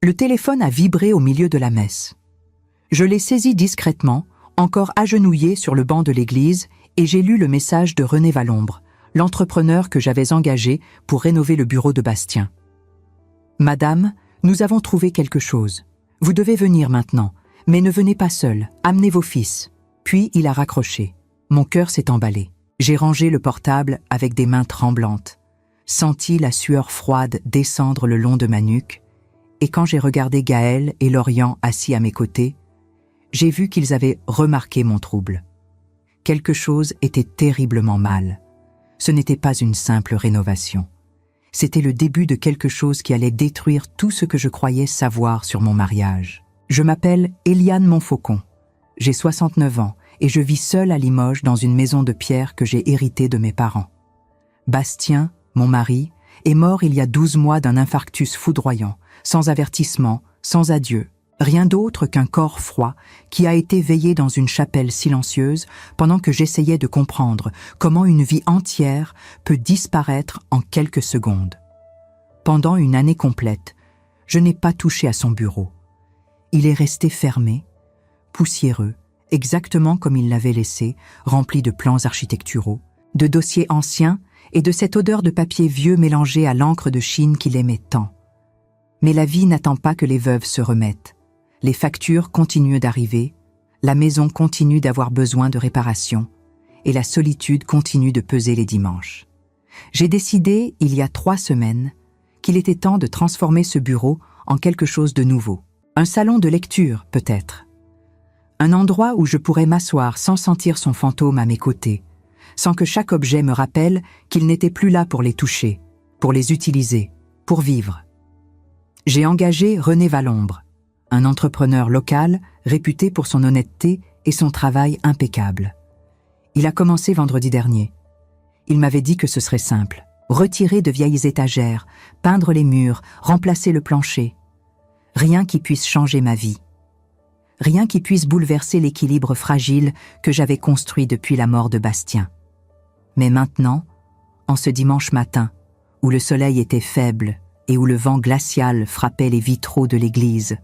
Le téléphone a vibré au milieu de la messe. Je l'ai saisi discrètement, encore agenouillé sur le banc de l'église, et j'ai lu le message de René Valombre, l'entrepreneur que j'avais engagé pour rénover le bureau de Bastien. « Madame, nous avons trouvé quelque chose. Vous devez venir maintenant, mais ne venez pas seul, amenez vos fils. » Puis il a raccroché. Mon cœur s'est emballé. J'ai rangé le portable avec des mains tremblantes, senti la sueur froide descendre le long de ma nuque, et quand j'ai regardé Gaël et Lorian assis à mes côtés, j'ai vu qu'ils avaient remarqué mon trouble. Quelque chose était terriblement mal. Ce n'était pas une simple rénovation. C'était le début de quelque chose qui allait détruire tout ce que je croyais savoir sur mon mariage. Je m'appelle Eliane Montfaucon. J'ai 69 ans et je vis seule à Limoges dans une maison de pierre que j'ai héritée de mes parents. Bastien, mon mari, est mort il y a 12 mois d'un infarctus foudroyant, sans avertissement, sans adieu. Rien d'autre qu'un corps froid qui a été veillé dans une chapelle silencieuse pendant que j'essayais de comprendre comment une vie entière peut disparaître en quelques secondes. Pendant une année complète, je n'ai pas touché à son bureau. Il est resté fermé, poussiéreux, exactement comme il l'avait laissé, rempli de plans architecturaux, de dossiers anciens et de cette odeur de papier vieux mélangée à l'encre de Chine qu'il aimait tant. Mais la vie n'attend pas que les veuves se remettent. Les factures continuent d'arriver, la maison continue d'avoir besoin de réparation et la solitude continue de peser les dimanches. J'ai décidé, il y a 3 semaines, qu'il était temps de transformer ce bureau en quelque chose de nouveau. Un salon de lecture, peut-être. Un endroit où je pourrais m'asseoir sans sentir son fantôme à mes côtés, sans que chaque objet me rappelle qu'il n'était plus là pour les toucher, pour les utiliser, pour vivre. J'ai engagé René Valombre, un entrepreneur local réputé pour son honnêteté et son travail impeccable. Il a commencé vendredi dernier. Il m'avait dit que ce serait simple. Retirer de vieilles étagères, peindre les murs, remplacer le plancher. Rien qui puisse changer ma vie. Rien qui puisse bouleverser l'équilibre fragile que j'avais construit depuis la mort de Bastien. Mais maintenant, en ce dimanche matin, où le soleil était faible et où le vent glacial frappait les vitraux de l'église,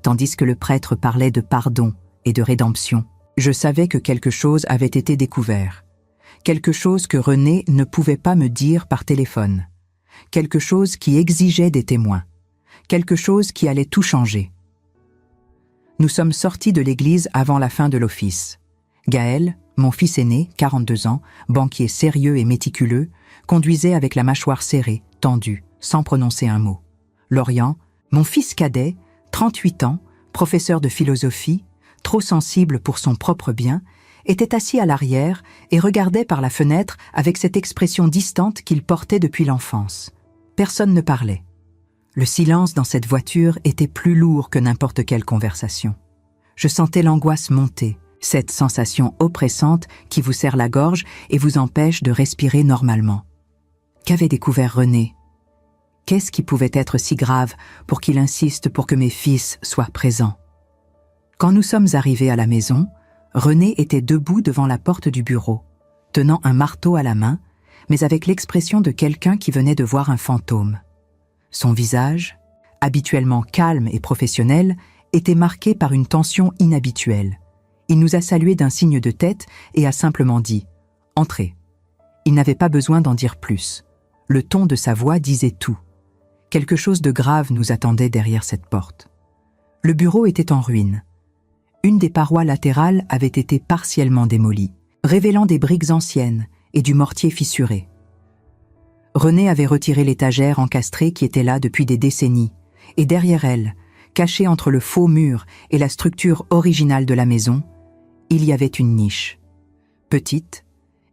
tandis que le prêtre parlait de pardon et de rédemption, je savais que quelque chose avait été découvert. Quelque chose que René ne pouvait pas me dire par téléphone. Quelque chose qui exigeait des témoins. Quelque chose qui allait tout changer. Nous sommes sortis de l'église avant la fin de l'office. Gaël, mon fils aîné, 42 ans, banquier sérieux et méticuleux, conduisait avec la mâchoire serrée, tendue, sans prononcer un mot. Lorian, mon fils cadet, 38 ans, professeur de philosophie, trop sensible pour son propre bien, était assis à l'arrière et regardait par la fenêtre avec cette expression distante qu'il portait depuis l'enfance. Personne ne parlait. Le silence dans cette voiture était plus lourd que n'importe quelle conversation. Je sentais l'angoisse monter, cette sensation oppressante qui vous serre la gorge et vous empêche de respirer normalement. Qu'avait découvert René ? Qu'est-ce qui pouvait être si grave pour qu'il insiste pour que mes fils soient présents ? Quand nous sommes arrivés à la maison, René était debout devant la porte du bureau, tenant un marteau à la main, mais avec l'expression de quelqu'un qui venait de voir un fantôme. Son visage, habituellement calme et professionnel, était marqué par une tension inhabituelle. Il nous a salués d'un signe de tête et a simplement dit « Entrez ». Il n'avait pas besoin d'en dire plus. Le ton de sa voix disait tout. Quelque chose de grave nous attendait derrière cette porte. Le bureau était en ruine. Une des parois latérales avait été partiellement démolie, révélant des briques anciennes et du mortier fissuré. René avait retiré l'étagère encastrée qui était là depuis des décennies, et derrière elle, cachée entre le faux mur et la structure originale de la maison, il y avait une niche. Petite,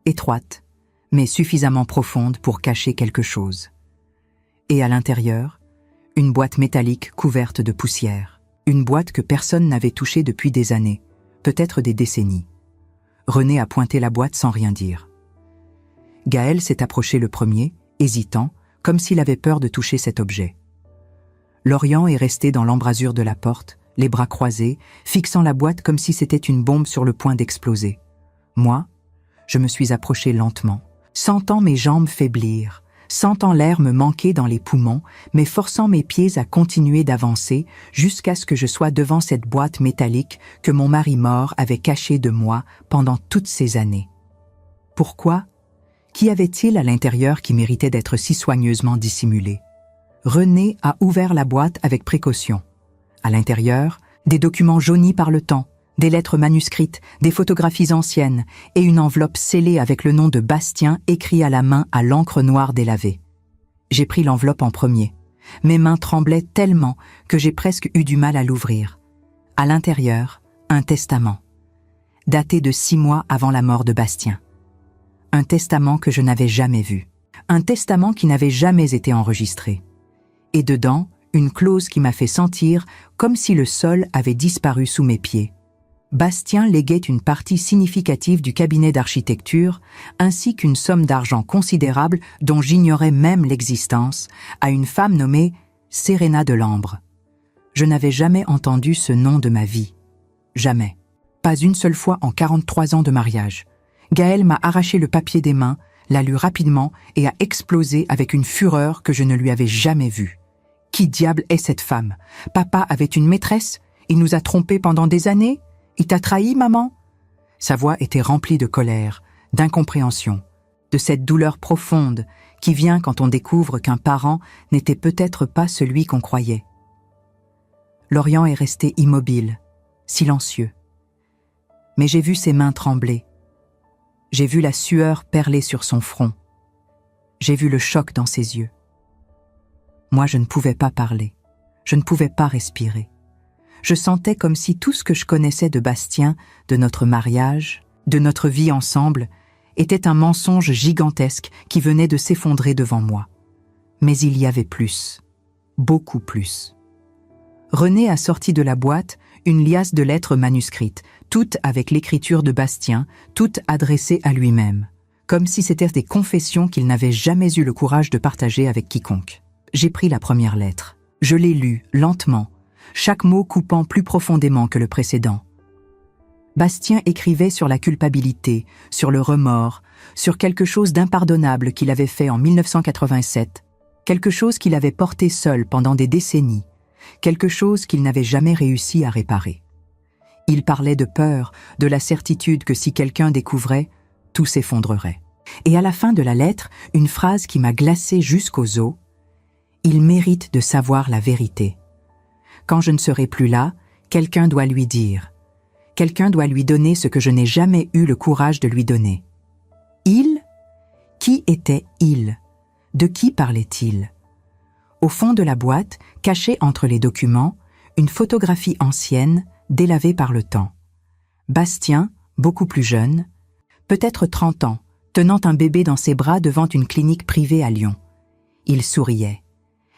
étroite, mais suffisamment profonde pour cacher quelque chose. Et à l'intérieur, une boîte métallique couverte de poussière. Une boîte que personne n'avait touchée depuis des années, peut-être des décennies. René a pointé la boîte sans rien dire. Gaël s'est approché le premier, hésitant, comme s'il avait peur de toucher cet objet. Lorian est resté dans l'embrasure de la porte, les bras croisés, fixant la boîte comme si c'était une bombe sur le point d'exploser. Moi, je me suis approché lentement, sentant mes jambes faiblir, sentant l'air me manquer dans les poumons, mais forçant mes pieds à continuer d'avancer jusqu'à ce que je sois devant cette boîte métallique que mon mari mort avait cachée de moi pendant toutes ces années. Pourquoi? Qu'y avait-il à l'intérieur qui méritait d'être si soigneusement dissimulé? René a ouvert la boîte avec précaution. À l'intérieur, des documents jaunis par le temps, des lettres manuscrites, des photographies anciennes et une enveloppe scellée avec le nom de Bastien écrit à la main à l'encre noire délavée. J'ai pris l'enveloppe en premier. Mes mains tremblaient tellement que j'ai presque eu du mal à l'ouvrir. À l'intérieur, un testament, daté de 6 mois avant la mort de Bastien. Un testament que je n'avais jamais vu. Un testament qui n'avait jamais été enregistré. Et dedans, une clause qui m'a fait sentir comme si le sol avait disparu sous mes pieds. Bastien léguait une partie significative du cabinet d'architecture, ainsi qu'une somme d'argent considérable dont j'ignorais même l'existence, à une femme nommée Serena Delambre. Je n'avais jamais entendu ce nom de ma vie. Jamais. Pas une seule fois en 43 ans de mariage. Gaël m'a arraché le papier des mains, l'a lu rapidement et a explosé avec une fureur que je ne lui avais jamais vue. Qui diable est cette femme? Papa avait une maîtresse? Il nous a trompés pendant des années? Il t'a trahi, maman? Sa voix était remplie de colère, d'incompréhension, de cette douleur profonde qui vient quand on découvre qu'un parent n'était peut-être pas celui qu'on croyait. Lorian est resté immobile, silencieux. Mais j'ai vu ses mains trembler. J'ai vu la sueur perler sur son front. J'ai vu le choc dans ses yeux. Moi, je ne pouvais pas parler. Je ne pouvais pas respirer. Je sentais comme si tout ce que je connaissais de Bastien, de notre mariage, de notre vie ensemble, était un mensonge gigantesque qui venait de s'effondrer devant moi. Mais il y avait plus. Beaucoup plus. René a sorti de la boîte une liasse de lettres manuscrites, toutes avec l'écriture de Bastien, toutes adressées à lui-même, comme si c'étaient des confessions qu'il n'avait jamais eu le courage de partager avec quiconque. J'ai pris la première lettre. Je l'ai lue, lentement, chaque mot coupant plus profondément que le précédent. Bastien écrivait sur la culpabilité, sur le remords, sur quelque chose d'impardonnable qu'il avait fait en 1987, quelque chose qu'il avait porté seul pendant des décennies, quelque chose qu'il n'avait jamais réussi à réparer. Il parlait de peur, de la certitude que si quelqu'un découvrait, tout s'effondrerait. Et à la fin de la lettre, une phrase qui m'a glacée jusqu'aux os, « Il mérite de savoir la vérité. Quand je ne serai plus là, quelqu'un doit lui dire. Quelqu'un doit lui donner ce que je n'ai jamais eu le courage de lui donner. » Il? Qui était il? De qui parlait-il? Au fond de la boîte, cachée entre les documents, une photographie ancienne, délavée par le temps. Bastien, beaucoup plus jeune, peut-être 30 ans, tenant un bébé dans ses bras devant une clinique privée à Lyon. Il souriait.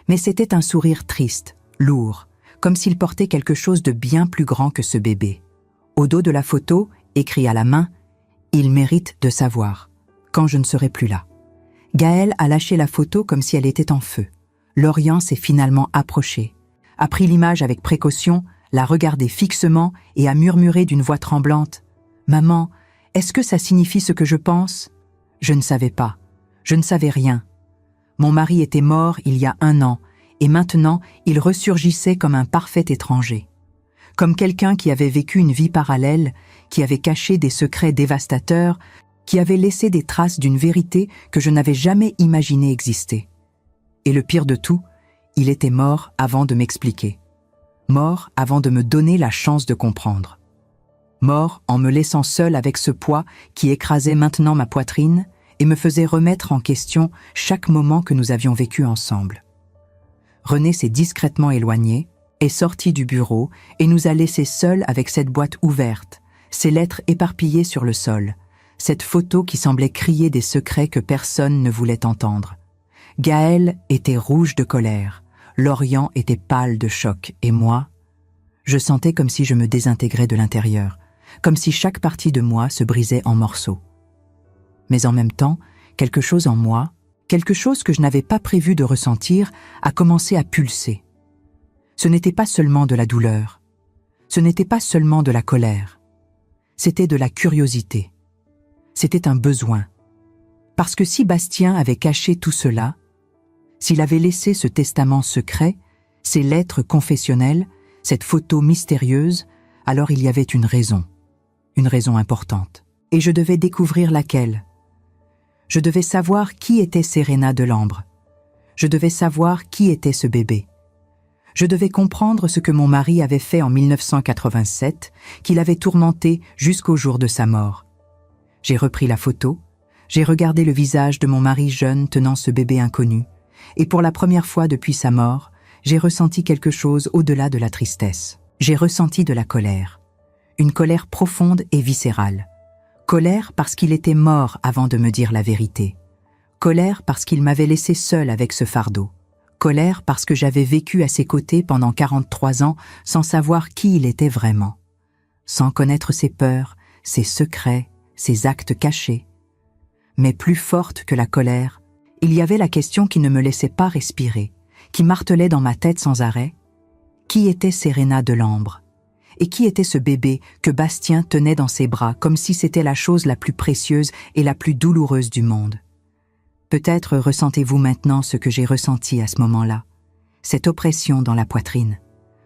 Mais c'était un sourire triste, lourd, comme s'il portait quelque chose de bien plus grand que ce bébé. Au dos de la photo, écrit à la main, « Il mérite de savoir, quand je ne serai plus là. » Gaël a lâché la photo comme si elle était en feu. Lorian s'est finalement approché, a pris l'image avec précaution, l'a regardée fixement et a murmuré d'une voix tremblante, « Maman, est-ce que ça signifie ce que je pense? » Je ne savais pas. Je ne savais rien. Mon mari était mort il y a 1 an, et maintenant il ressurgissait comme un parfait étranger. Comme quelqu'un qui avait vécu une vie parallèle, qui avait caché des secrets dévastateurs, qui avait laissé des traces d'une vérité que je n'avais jamais imaginé exister. Et le pire de tout, il était mort avant de m'expliquer. Mort avant de me donner la chance de comprendre. Mort en me laissant seul avec ce poids qui écrasait maintenant ma poitrine et me faisait remettre en question chaque moment que nous avions vécu ensemble. René s'est discrètement éloigné, est sorti du bureau et nous a laissés seuls avec cette boîte ouverte, ces lettres éparpillées sur le sol, cette photo qui semblait crier des secrets que personne ne voulait entendre. Gaël était rouge de colère, Lorian était pâle de choc, et moi, je sentais comme si je me désintégrais de l'intérieur, comme si chaque partie de moi se brisait en morceaux. Mais en même temps, quelque chose en moi, quelque chose que je n'avais pas prévu de ressentir, a commencé à pulser. Ce n'était pas seulement de la douleur, ce n'était pas seulement de la colère, c'était de la curiosité, c'était un besoin. Parce que si Bastien avait caché tout cela, s'il avait laissé ce testament secret, ces lettres confessionnelles, cette photo mystérieuse, alors il y avait une raison importante. Et je devais découvrir laquelle. Je devais savoir qui était Serena Delambre. Je devais savoir qui était ce bébé. Je devais comprendre ce que mon mari avait fait en 1987, qu'il avait tourmenté jusqu'au jour de sa mort. J'ai repris la photo, j'ai regardé le visage de mon mari jeune tenant ce bébé inconnu, et pour la première fois depuis sa mort, j'ai ressenti quelque chose au-delà de la tristesse. J'ai ressenti de la colère. Une colère profonde et viscérale. Colère parce qu'il était mort avant de me dire la vérité. Colère parce qu'il m'avait laissé seul avec ce fardeau. Colère parce que j'avais vécu à ses côtés pendant 43 ans sans savoir qui il était vraiment. Sans connaître ses peurs, ses secrets, ses actes cachés. Mais plus forte que la colère, il y avait la question qui ne me laissait pas respirer, qui martelait dans ma tête sans arrêt. Qui était Serena Delambre? Et qui était ce bébé que Bastien tenait dans ses bras comme si c'était la chose la plus précieuse et la plus douloureuse du monde? Peut-être ressentez-vous maintenant ce que j'ai ressenti à ce moment-là, cette oppression dans la poitrine,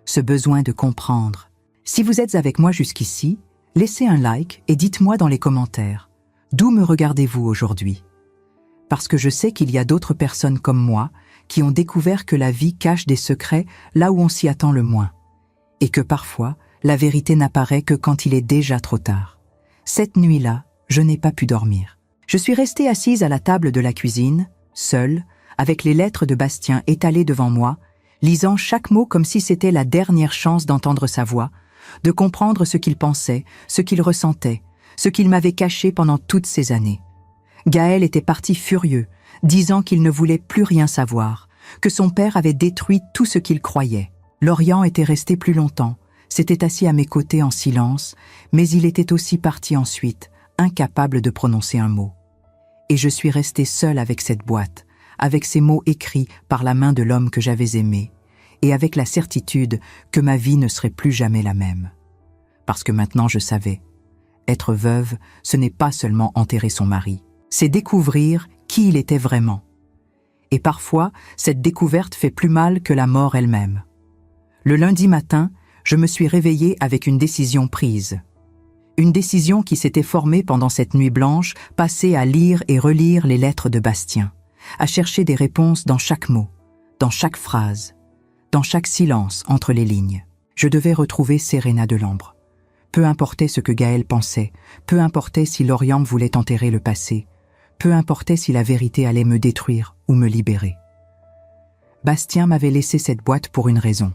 ce besoin de comprendre. Si vous êtes avec moi jusqu'ici, laissez un like et dites-moi dans les commentaires, d'où me regardez-vous aujourd'hui? Parce que je sais qu'il y a d'autres personnes comme moi qui ont découvert que la vie cache des secrets là où on s'y attend le moins, et que parfois, la vérité n'apparaît que quand il est déjà trop tard. Cette nuit-là, je n'ai pas pu dormir. Je suis restée assise à la table de la cuisine, seule, avec les lettres de Bastien étalées devant moi, lisant chaque mot comme si c'était la dernière chance d'entendre sa voix, de comprendre ce qu'il pensait, ce qu'il ressentait, ce qu'il m'avait caché pendant toutes ces années. Gaël était parti furieux, disant qu'il ne voulait plus rien savoir, que son père avait détruit tout ce qu'il croyait. Lorian était resté plus longtemps, s'était assis à mes côtés en silence, mais il était aussi parti ensuite, incapable de prononcer un mot. Et je suis restée seule avec cette boîte, avec ces mots écrits par la main de l'homme que j'avais aimé, et avec la certitude que ma vie ne serait plus jamais la même. Parce que maintenant je savais, être veuve, ce n'est pas seulement enterrer son mari, c'est découvrir qui il était vraiment. Et parfois, cette découverte fait plus mal que la mort elle-même. Le lundi matin, je me suis réveillée avec une décision prise. Une décision qui s'était formée pendant cette nuit blanche, passée à lire et relire les lettres de Bastien, à chercher des réponses dans chaque mot, dans chaque phrase, dans chaque silence entre les lignes. Je devais retrouver Serena Delambre. Peu importait ce que Gaël pensait, peu importait si Lorian voulait enterrer le passé, peu importait si la vérité allait me détruire ou me libérer. Bastien m'avait laissé cette boîte pour une raison.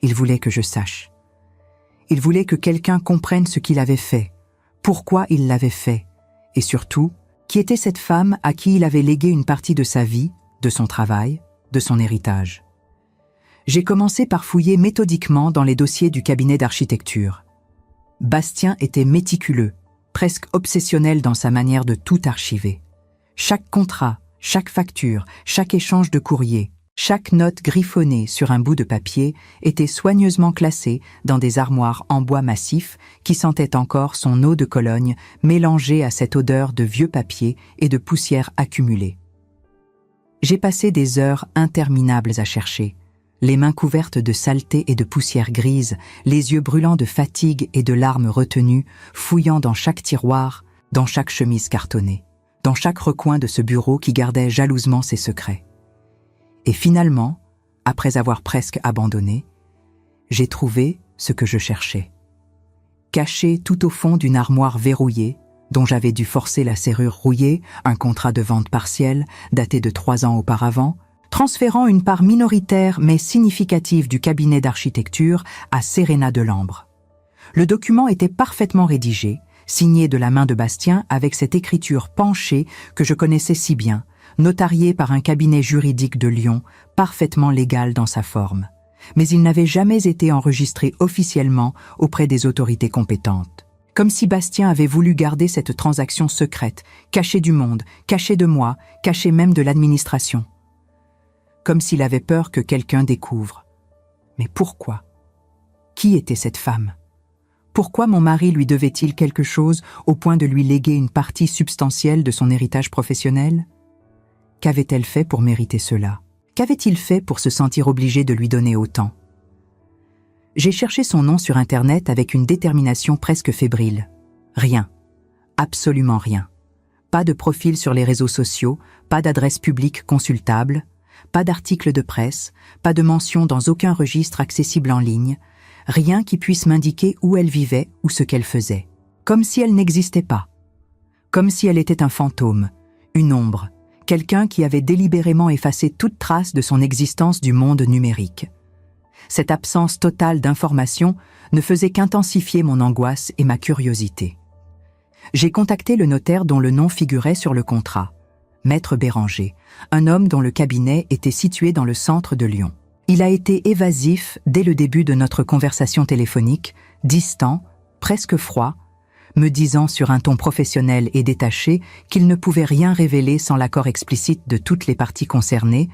Il voulait que je sache. Il voulait que quelqu'un comprenne ce qu'il avait fait, pourquoi il l'avait fait, et surtout, qui était cette femme à qui il avait légué une partie de sa vie, de son travail, de son héritage. J'ai commencé par fouiller méthodiquement dans les dossiers du cabinet d'architecture. Bastien était méticuleux, presque obsessionnel dans sa manière de tout archiver. Chaque contrat, chaque facture, chaque échange de courrier, chaque note griffonnée sur un bout de papier était soigneusement classée dans des armoires en bois massif qui sentaient encore son eau de Cologne mélangée à cette odeur de vieux papier et de poussière accumulée. J'ai passé des heures interminables à chercher, les mains couvertes de saleté et de poussière grise, les yeux brûlants de fatigue et de larmes retenues, fouillant dans chaque tiroir, dans chaque chemise cartonnée, dans chaque recoin de ce bureau qui gardait jalousement ses secrets. Et finalement, après avoir presque abandonné, j'ai trouvé ce que je cherchais. Caché tout au fond d'une armoire verrouillée, dont j'avais dû forcer la serrure rouillée, un contrat de vente partielle, daté de 3 ans auparavant, transférant une part minoritaire mais significative du cabinet d'architecture à Serena Delambre. Le document était parfaitement rédigé, signé de la main de Bastien avec cette écriture penchée que je connaissais si bien, notarié par un cabinet juridique de Lyon, parfaitement légal dans sa forme. Mais il n'avait jamais été enregistré officiellement auprès des autorités compétentes. Comme si Bastien avait voulu garder cette transaction secrète, cachée du monde, cachée de moi, cachée même de l'administration. Comme s'il avait peur que quelqu'un découvre. Mais pourquoi? Qui était cette femme? Pourquoi mon mari lui devait-il quelque chose au point de lui léguer une partie substantielle de son héritage professionnel? Qu'avait-elle fait pour mériter cela? Qu'avait-il fait pour se sentir obligé de lui donner autant? J'ai cherché son nom sur Internet avec une détermination presque fébrile. Rien. Absolument rien. Pas de profil sur les réseaux sociaux, pas d'adresse publique consultable, pas d'article de presse, pas de mention dans aucun registre accessible en ligne, rien qui puisse m'indiquer où elle vivait ou ce qu'elle faisait. Comme si elle n'existait pas. Comme si elle était un fantôme, une ombre, quelqu'un qui avait délibérément effacé toute trace de son existence du monde numérique. Cette absence totale d'information ne faisait qu'intensifier mon angoisse et ma curiosité. J'ai contacté le notaire dont le nom figurait sur le contrat, Maître Béranger, un homme dont le cabinet était situé dans le centre de Lyon. Il a été évasif dès le début de notre conversation téléphonique, distant, presque froid, me disant sur un ton professionnel et détaché qu'il ne pouvait rien révéler sans l'accord explicite de toutes les parties concernées,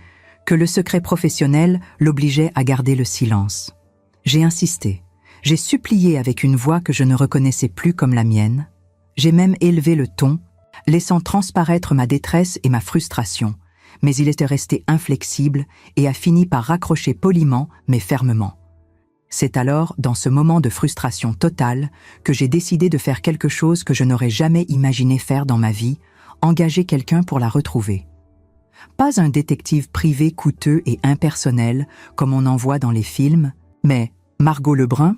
que le secret professionnel l'obligeait à garder le silence. J'ai insisté, j'ai supplié avec une voix que je ne reconnaissais plus comme la mienne, j'ai même élevé le ton, laissant transparaître ma détresse et ma frustration, mais il était resté inflexible et a fini par raccrocher poliment mais fermement. C'est alors, dans ce moment de frustration totale, que j'ai décidé de faire quelque chose que je n'aurais jamais imaginé faire dans ma vie, engager quelqu'un pour la retrouver. Pas un détective privé coûteux et impersonnel, comme on en voit dans les films, mais Margot Lebrun,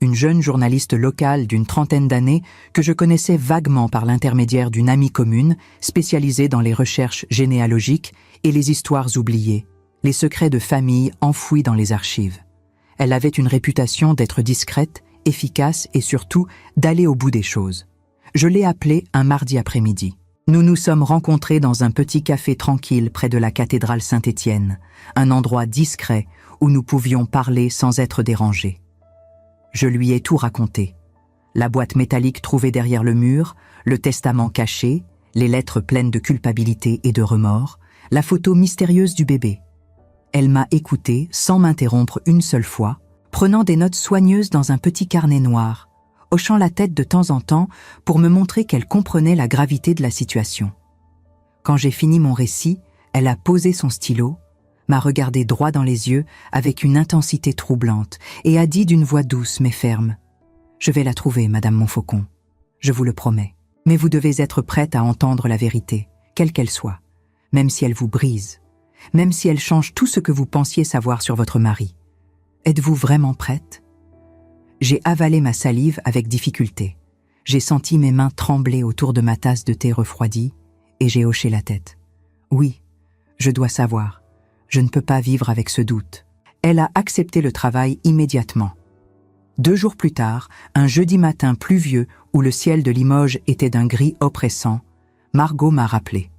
une jeune journaliste locale d'une trentaine d'années que je connaissais vaguement par l'intermédiaire d'une amie commune spécialisée dans les recherches généalogiques et les histoires oubliées, les secrets de famille enfouis dans les archives. Elle avait une réputation d'être discrète, efficace et surtout d'aller au bout des choses. Je l'ai appelée un mardi après-midi. Nous nous sommes rencontrés dans un petit café tranquille près de la cathédrale Saint-Étienne, un endroit discret où nous pouvions parler sans être dérangés. Je lui ai tout raconté. La boîte métallique trouvée derrière le mur, le testament caché, les lettres pleines de culpabilité et de remords, la photo mystérieuse du bébé. Elle m'a écouté sans m'interrompre une seule fois, prenant des notes soigneuses dans un petit carnet noir, hochant la tête de temps en temps pour me montrer qu'elle comprenait la gravité de la situation. Quand j'ai fini mon récit, elle a posé son stylo, m'a regardé droit dans les yeux avec une intensité troublante et a dit d'une voix douce mais ferme « Je vais la trouver, Madame Montfaucon, je vous le promets. Mais vous devez être prête à entendre la vérité, quelle qu'elle soit, même si elle vous brise, même si elle change tout ce que vous pensiez savoir sur votre mari. Êtes-vous vraiment prête ?» J'ai avalé ma salive avec difficulté. J'ai senti mes mains trembler autour de ma tasse de thé refroidie et j'ai hoché la tête. « Oui, je dois savoir. Je ne peux pas vivre avec ce doute. » Elle a accepté le travail immédiatement. 2 jours plus tard, un jeudi matin pluvieux où le ciel de Limoges était d'un gris oppressant, Margot m'a rappelé.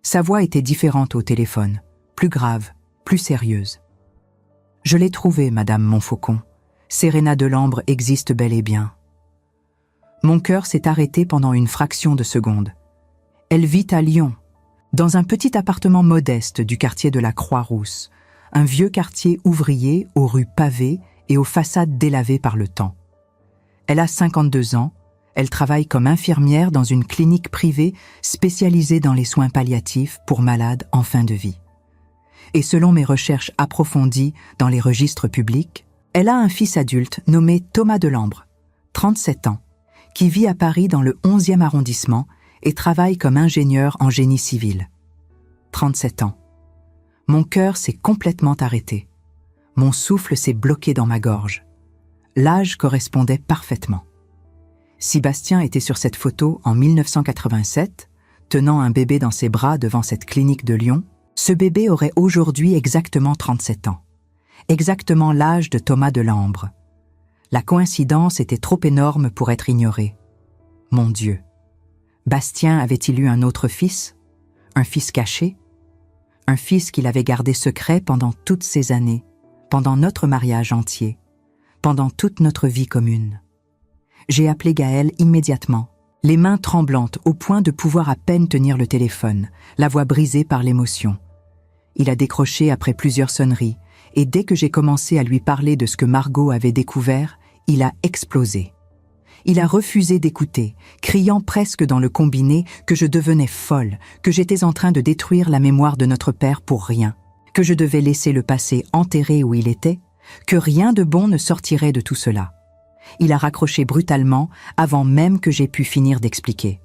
Sa voix était différente au téléphone, plus grave, plus sérieuse. « Je l'ai trouvée, Madame Montfaucon. Serena Delambre existe bel et bien. » Mon cœur s'est arrêté pendant une fraction de seconde. Elle vit à Lyon, dans un petit appartement modeste du quartier de la Croix-Rousse, un vieux quartier ouvrier aux rues pavées et aux façades délavées par le temps. Elle a 52 ans, elle travaille comme infirmière dans une clinique privée spécialisée dans les soins palliatifs pour malades en fin de vie. Et selon mes recherches approfondies dans les registres publics, elle a un fils adulte nommé Thomas Delambre, 37 ans, qui vit à Paris dans le 11e arrondissement et travaille comme ingénieur en génie civil. 37 ans. Mon cœur s'est complètement arrêté. Mon souffle s'est bloqué dans ma gorge. L'âge correspondait parfaitement. Si Bastien était sur cette photo en 1987, tenant un bébé dans ses bras devant cette clinique de Lyon, ce bébé aurait aujourd'hui exactement 37 ans. Exactement l'âge de Thomas Delambre. La coïncidence était trop énorme pour être ignorée. Mon Dieu! Bastien avait-il eu un autre fils? Un fils caché? Un fils qu'il avait gardé secret pendant toutes ces années, pendant notre mariage entier, pendant toute notre vie commune. J'ai appelé Gaël immédiatement, les mains tremblantes au point de pouvoir à peine tenir le téléphone, la voix brisée par l'émotion. Il a décroché après plusieurs sonneries, et dès que j'ai commencé à lui parler de ce que Margot avait découvert, il a explosé. Il a refusé d'écouter, criant presque dans le combiné que je devenais folle, que j'étais en train de détruire la mémoire de notre père pour rien, que je devais laisser le passé enterré où il était, que rien de bon ne sortirait de tout cela. Il a raccroché brutalement avant même que j'aie pu finir d'expliquer.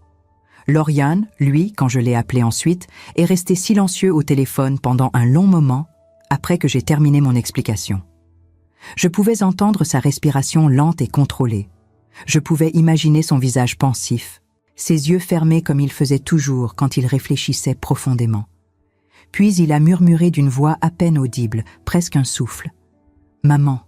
Lauriane, lui, quand je l'ai appelé ensuite, est resté silencieux au téléphone pendant un long moment après que j'ai terminé mon explication. Je pouvais entendre sa respiration lente et contrôlée. Je pouvais imaginer son visage pensif, ses yeux fermés comme il faisait toujours quand il réfléchissait profondément. Puis il a murmuré d'une voix à peine audible, presque un souffle. « Maman,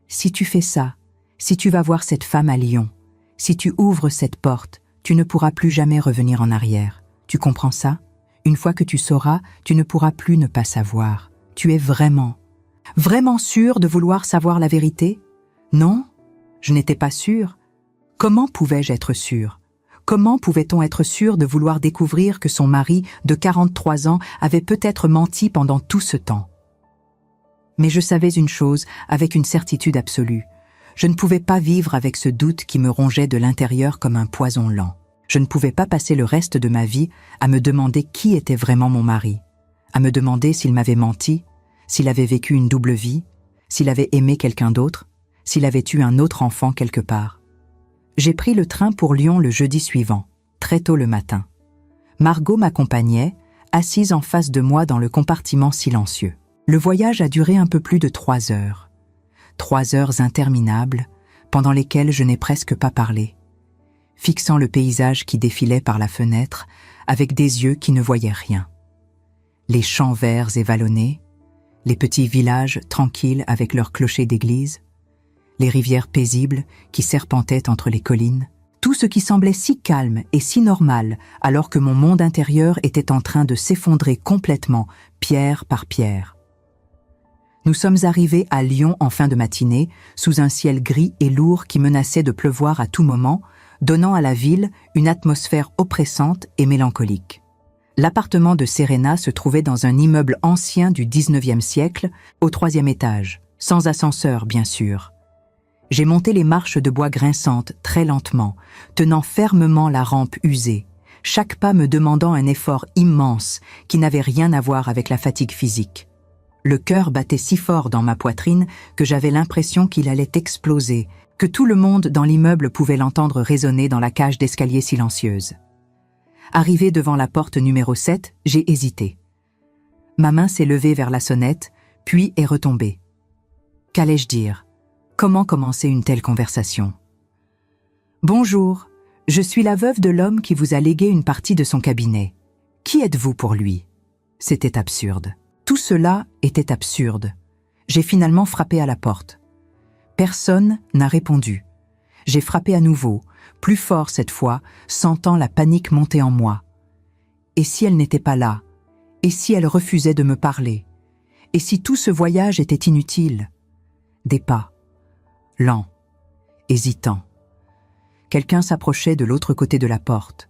si tu fais ça, si tu vas voir cette femme à Lyon, si tu ouvres cette porte, tu ne pourras plus jamais revenir en arrière. Tu comprends ça? Une fois que tu sauras, tu ne pourras plus ne pas savoir. Tu es vraiment sûre de vouloir savoir la vérité? Non, je n'étais pas sûre. Comment pouvais-je être sûre? Comment pouvait-on être sûr de vouloir découvrir que son mari, de 43 ans, avait peut-être menti pendant tout ce temps? Mais je savais une chose avec une certitude absolue. Je ne pouvais pas vivre avec ce doute qui me rongeait de l'intérieur comme un poison lent. Je ne pouvais pas passer le reste de ma vie à me demander qui était vraiment mon mari, à me demander s'il m'avait menti, s'il avait vécu une double vie, s'il avait aimé quelqu'un d'autre, s'il avait eu un autre enfant quelque part. J'ai pris le train pour Lyon le jeudi suivant, très tôt le matin. Margot m'accompagnait, assise en face de moi dans le compartiment silencieux. Le voyage a duré un peu plus de 3 heures. 3 heures interminables, pendant lesquelles je n'ai presque pas parlé, fixant le paysage qui défilait par la fenêtre avec des yeux qui ne voyaient rien. Les champs verts et vallonnés, les petits villages tranquilles avec leurs clochers d'église, les rivières paisibles qui serpentaient entre les collines, tout ce qui semblait si calme et si normal alors que mon monde intérieur était en train de s'effondrer complètement, pierre par pierre. Nous sommes arrivés à Lyon en fin de matinée, sous un ciel gris et lourd qui menaçait de pleuvoir à tout moment, donnant à la ville une atmosphère oppressante et mélancolique. L'appartement de Serena se trouvait dans un immeuble ancien du 19e siècle, au 3e étage, sans ascenseur bien sûr. J'ai monté les marches de bois grinçantes très lentement, tenant fermement la rampe usée, chaque pas me demandant un effort immense qui n'avait rien à voir avec la fatigue physique. Le cœur battait si fort dans ma poitrine que j'avais l'impression qu'il allait exploser, que tout le monde dans l'immeuble pouvait l'entendre résonner dans la cage d'escalier silencieuse. Arrivé devant la porte numéro 7, j'ai hésité. Ma main s'est levée vers la sonnette, puis est retombée. Qu'allais-je dire? Comment commencer une telle conversation? « Bonjour, je suis la veuve de l'homme qui vous a légué une partie de son cabinet. Qui êtes-vous pour lui ?» C'était absurde. Tout cela était absurde. J'ai finalement frappé à la porte. Personne n'a répondu. J'ai frappé à nouveau, plus fort cette fois, sentant la panique monter en moi. Et si elle n'était pas là? Et si elle refusait de me parler? Et si tout ce voyage était inutile? Des pas, lents, hésitants. Quelqu'un s'approchait de l'autre côté de la porte.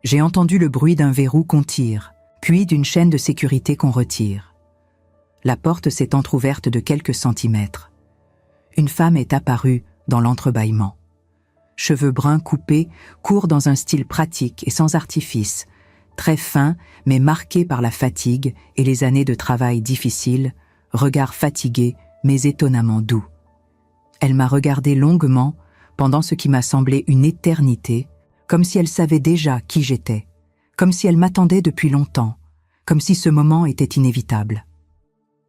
J'ai entendu le bruit d'un verrou qu'on tire, puis d'une chaîne de sécurité qu'on retire. La porte s'est entr'ouverte de quelques centimètres. Une femme est apparue dans l'entrebâillement. Cheveux bruns coupés, courts dans un style pratique et sans artifice, très fin mais marqué par la fatigue et les années de travail difficiles, regard fatigué mais étonnamment doux. Elle m'a regardé longuement pendant ce qui m'a semblé une éternité, comme si elle savait déjà qui j'étais, comme si elle m'attendait depuis longtemps, comme si ce moment était inévitable.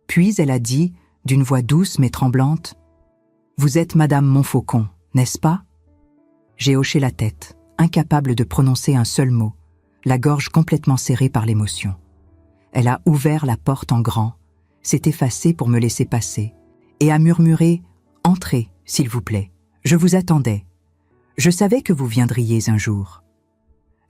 Puis elle a dit, d'une voix douce mais tremblante, « Vous êtes Madame Montfaucon, n'est-ce pas ?» J'ai hoché la tête, incapable de prononcer un seul mot, la gorge complètement serrée par l'émotion. Elle a ouvert la porte en grand, s'est effacée pour me laisser passer, et a murmuré « Entrez, s'il vous plaît, je vous attendais. Je savais que vous viendriez un jour. »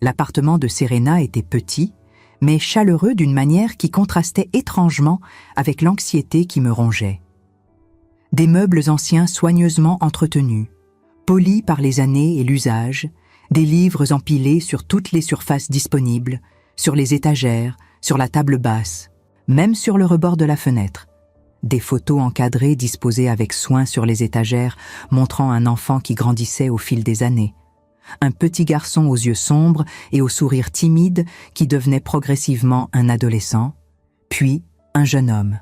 L'appartement de Serena était petit, mais chaleureux d'une manière qui contrastait étrangement avec l'anxiété qui me rongeait. Des meubles anciens soigneusement entretenus, polis par les années et l'usage, des livres empilés sur toutes les surfaces disponibles, sur les étagères, sur la table basse, même sur le rebord de la fenêtre. Des photos encadrées disposées avec soin sur les étagères montrant un enfant qui grandissait au fil des années. Un petit garçon aux yeux sombres et au sourire timide qui devenait progressivement un adolescent, puis un jeune homme.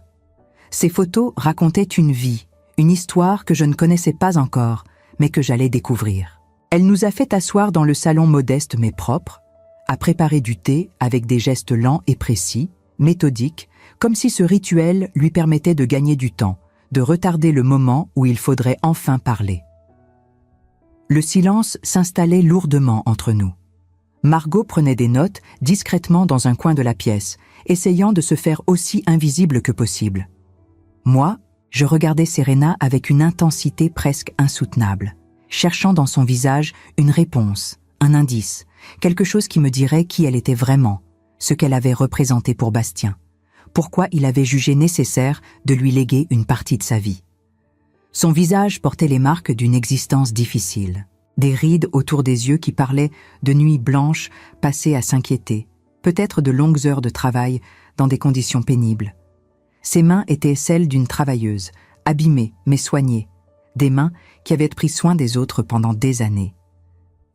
Ces photos racontaient une vie, une histoire que je ne connaissais pas encore, mais que j'allais découvrir. Elle nous a fait asseoir dans le salon modeste mais propre, à préparer du thé avec des gestes lents et précis, méthodiques, comme si ce rituel lui permettait de gagner du temps, de retarder le moment où il faudrait enfin parler. Le silence s'installait lourdement entre nous. Margot prenait des notes discrètement dans un coin de la pièce, essayant de se faire aussi invisible que possible. Moi, je regardais Serena avec une intensité presque insoutenable, cherchant dans son visage une réponse, un indice, quelque chose qui me dirait qui elle était vraiment, ce qu'elle avait représenté pour Bastien, pourquoi il avait jugé nécessaire de lui léguer une partie de sa vie. Son visage portait les marques d'une existence difficile, des rides autour des yeux qui parlaient de nuits blanches passées à s'inquiéter, peut-être de longues heures de travail dans des conditions pénibles. Ses mains étaient celles d'une travailleuse, abîmée mais soignée, des mains qui avaient pris soin des autres pendant des années.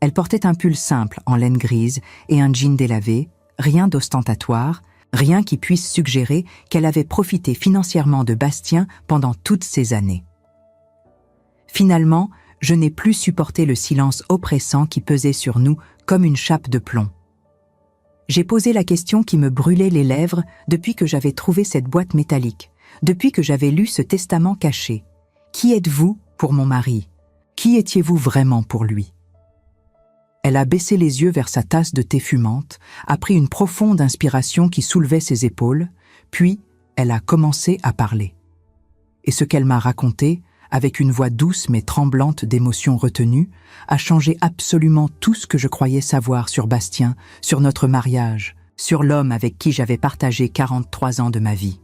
Elle portait un pull simple en laine grise et un jean délavé, rien d'ostentatoire, rien qui puisse suggérer qu'elle avait profité financièrement de Bastien pendant toutes ces années. Finalement, je n'ai plus supporté le silence oppressant qui pesait sur nous comme une chape de plomb. J'ai posé la question qui me brûlait les lèvres depuis que j'avais trouvé cette boîte métallique, depuis que j'avais lu ce testament caché. Qui êtes-vous pour mon mari? Qui étiez-vous vraiment pour lui? Elle a baissé les yeux vers sa tasse de thé fumante, a pris une profonde inspiration qui soulevait ses épaules, puis elle a commencé à parler. Et ce qu'elle m'a raconté, avec une voix douce mais tremblante d'émotions retenues, a changé absolument tout ce que je croyais savoir sur Bastien, sur notre mariage, sur l'homme avec qui j'avais partagé 43 ans de ma vie.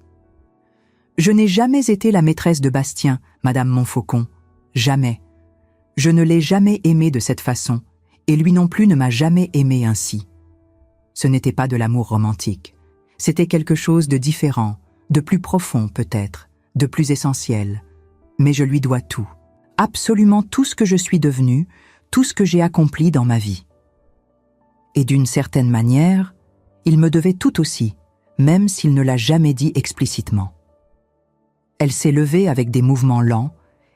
Je n'ai jamais été la maîtresse de Bastien, Madame Montfaucon, jamais. Je ne l'ai jamais aimé de cette façon, et lui non plus ne m'a jamais aimé ainsi. Ce n'était pas de l'amour romantique, c'était quelque chose de différent, de plus profond peut-être, de plus essentiel. Mais je lui dois tout, absolument tout ce que je suis devenue, tout ce que j'ai accompli dans ma vie. Et d'une certaine manière, il me devait tout aussi, même s'il ne l'a jamais dit explicitement. Elle s'est levée avec des mouvements lents,